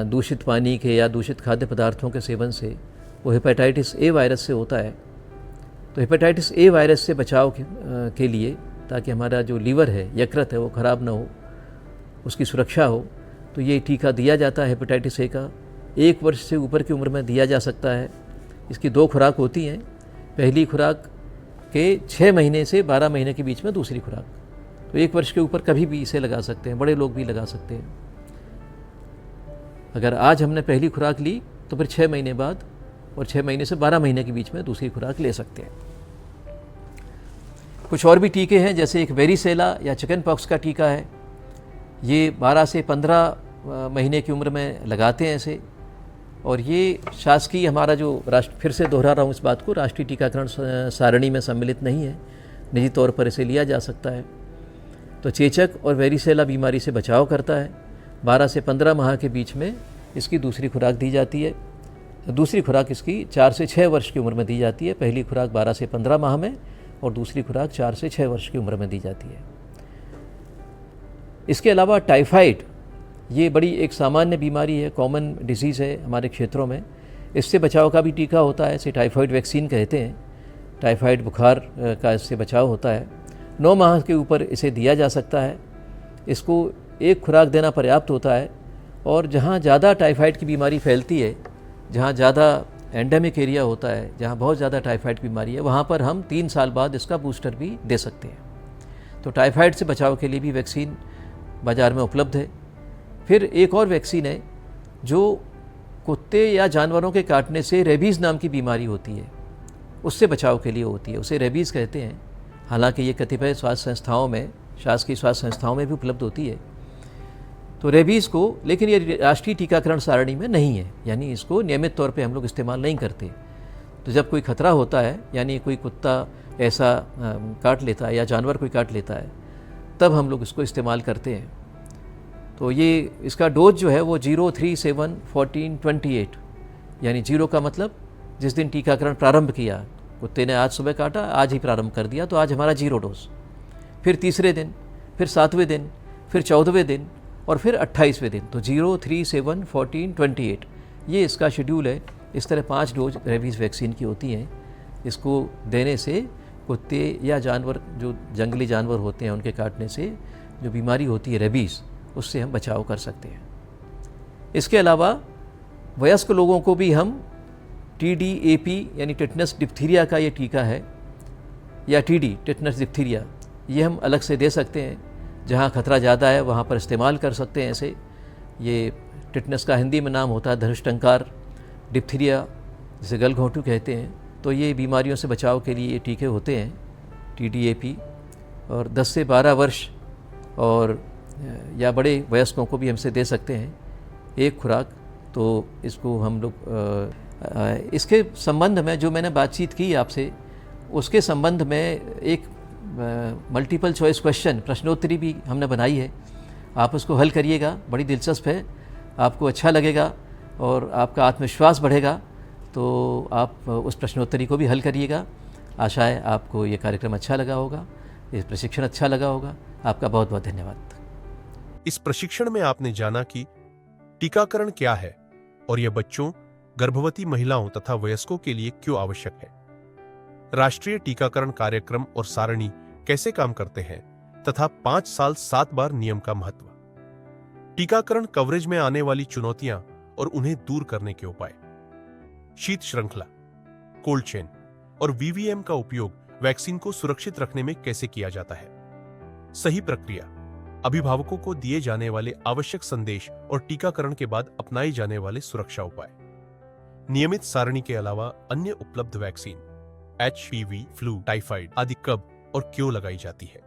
दूषित पानी के या दूषित खाद्य पदार्थों के सेवन से, वो हेपेटाइटिस ए वायरस से होता है। तो हेपेटाइटिस ए वायरस से बचाव के लिए, ताकि हमारा जो लीवर है, यकृत है, वो ख़राब ना हो, उसकी सुरक्षा हो, तो ये टीका दिया जाता है हेपेटाइटिस ए का। 1 वर्ष से ऊपर की उम्र में दिया जा सकता है। इसकी 2 खुराक होती हैं। पहली खुराक के 6 महीने से 12 महीने के बीच में दूसरी खुराक। तो 1 वर्ष के ऊपर कभी भी इसे लगा सकते हैं, बड़े लोग भी लगा सकते हैं। अगर आज हमने पहली खुराक ली तो फिर 6 महीने बाद और 6 महीने से 12 महीने के बीच में दूसरी खुराक ले सकते हैं। कुछ और भी टीके हैं, जैसे एक वेरिसेला या चिकन पॉक्स का टीका है। ये 12 से 15 महीने की उम्र में लगाते हैं इसे, और ये शासकीय हमारा जो फिर से दोहरा रहा हूँ इस बात को, राष्ट्रीय टीकाकरण सारणी में सम्मिलित नहीं है, निजी तौर पर इसे लिया जा सकता है। तो चेचक और वेरिसेला बीमारी से बचाव करता है। 12 से 15 माह के बीच में इसकी दूसरी खुराक दी जाती है। दूसरी खुराक इसकी 4 से 6 वर्ष की उम्र में दी जाती है। पहली खुराक 12 से 15 माह में और दूसरी खुराक 4 से 6 वर्ष की उम्र में दी जाती है। इसके अलावा टाइफाइड, ये बड़ी एक सामान्य बीमारी है, कॉमन डिजीज़ है हमारे क्षेत्रों में। इससे बचाव का भी टीका होता है, इसे टाइफाइड वैक्सीन कहते हैं। टाइफाइड बुखार का इससे बचाव होता है। 9 माह के ऊपर इसे दिया जा सकता है। इसको 1 खुराक देना पर्याप्त होता है। और जहाँ ज़्यादा टाइफाइड की बीमारी फैलती है, जहाँ ज़्यादा एंडेमिक एरिया होता है, जहाँ बहुत ज़्यादा टाइफाइड की बीमारी है, वहाँ पर हम 3 साल बाद इसका बूस्टर भी दे सकते हैं। तो टाइफाइड से बचाव के लिए भी वैक्सीन बाज़ार में उपलब्ध है। फिर एक और वैक्सीन है जो कुत्ते या जानवरों के काटने से रेबीज़ नाम की बीमारी होती है, उससे बचाव के लिए होती है, उसे रेबीज़ कहते हैं। हालांकि ये कतिपय स्वास्थ्य संस्थाओं में, शासकीय स्वास्थ्य संस्थाओं में भी उपलब्ध होती है। तो रेबीज़ को, लेकिन ये राष्ट्रीय टीकाकरण सारणी में नहीं है, यानी इसको नियमित तौर पे हम लोग इस्तेमाल नहीं करते। तो जब कोई खतरा होता है, यानी कोई कुत्ता ऐसा काट लेता है या जानवर कोई काट लेता है, तब हम लोग इसको इस्तेमाल करते हैं। तो ये इसका डोज जो है वो 0, 3, 7, 14, 28, यानी 0 का मतलब जिस दिन टीकाकरण प्रारंभ किया, कुत्ते ने आज सुबह काटा, आज ही प्रारंभ कर दिया, तो आज हमारा 0 डोज। फिर तीसरे दिन, फिर 7वें दिन, फिर 14वें दिन और फिर 28वें दिन। तो 0, 3, 7, 14, 28, ये इसका शेड्यूल है। इस तरह 5 डोज रेबीज़ वैक्सीन की होती हैं। इसको देने से कुत्ते या जानवर, जो जंगली जानवर होते हैं, उनके काटने से जो बीमारी होती है रेबीज़, उससे हम बचाव कर सकते हैं। इसके अलावा वयस्क लोगों को भी हम TDAP यानी टिटनस डिप्थीरिया का ये टीका है, या TD टिटनस डिप्थीरिया, ये हम अलग से दे सकते हैं। जहाँ खतरा ज़्यादा है वहाँ पर इस्तेमाल कर सकते हैं ऐसे। ये टिटनस का हिंदी में नाम होता है धनुष्टंकार, डिप्थीरिया जिसे गलघोंटू कहते हैं। तो ये बीमारियों से बचाव के लिए ये टीके होते हैं TDAP। और 10 से 12 वर्ष और या बड़े वयस्कों को भी हमसे दे सकते हैं 1 खुराक। तो इसको हम लोग इसके संबंध में जो मैंने बातचीत की आपसे, उसके संबंध में एक मल्टीपल चॉइस क्वेश्चन, प्रश्नोत्तरी भी हमने बनाई है। आप उसको हल करिएगा, बड़ी दिलचस्प है, आपको अच्छा लगेगा और आपका आत्मविश्वास बढ़ेगा। तो आप उस प्रश्नोत्तरी को भी हल करिएगा। आशा है आपको ये कार्यक्रम अच्छा लगा होगा, ये प्रशिक्षण अच्छा लगा होगा। आपका बहुत बहुत धन्यवाद। इस प्रशिक्षण में आपने जाना कि टीकाकरण क्या है और यह बच्चों, गर्भवती महिलाओं तथा वयस्कों के लिए क्यों आवश्यक है, राष्ट्रीय टीकाकरण कार्यक्रम और सारणी कैसे काम करते हैं, तथा 5 साल 7 बार नियम का महत्व, टीकाकरण कवरेज में आने वाली चुनौतियां और उन्हें दूर करने के उपाय, शीत श्रृंखला, कोल्ड चेन और VVM का उपयोग वैक्सीन को सुरक्षित रखने में कैसे किया जाता है, सही प्रक्रिया, अभिभावकों को दिए जाने वाले आवश्यक संदेश और टीकाकरण के बाद अपनाए जाने वाले सुरक्षा उपाय, नियमित सारणी के अलावा अन्य उपलब्ध वैक्सीन, HPV, फ्लू, टाइफाइड आदि कब और क्यों लगाई जाती है।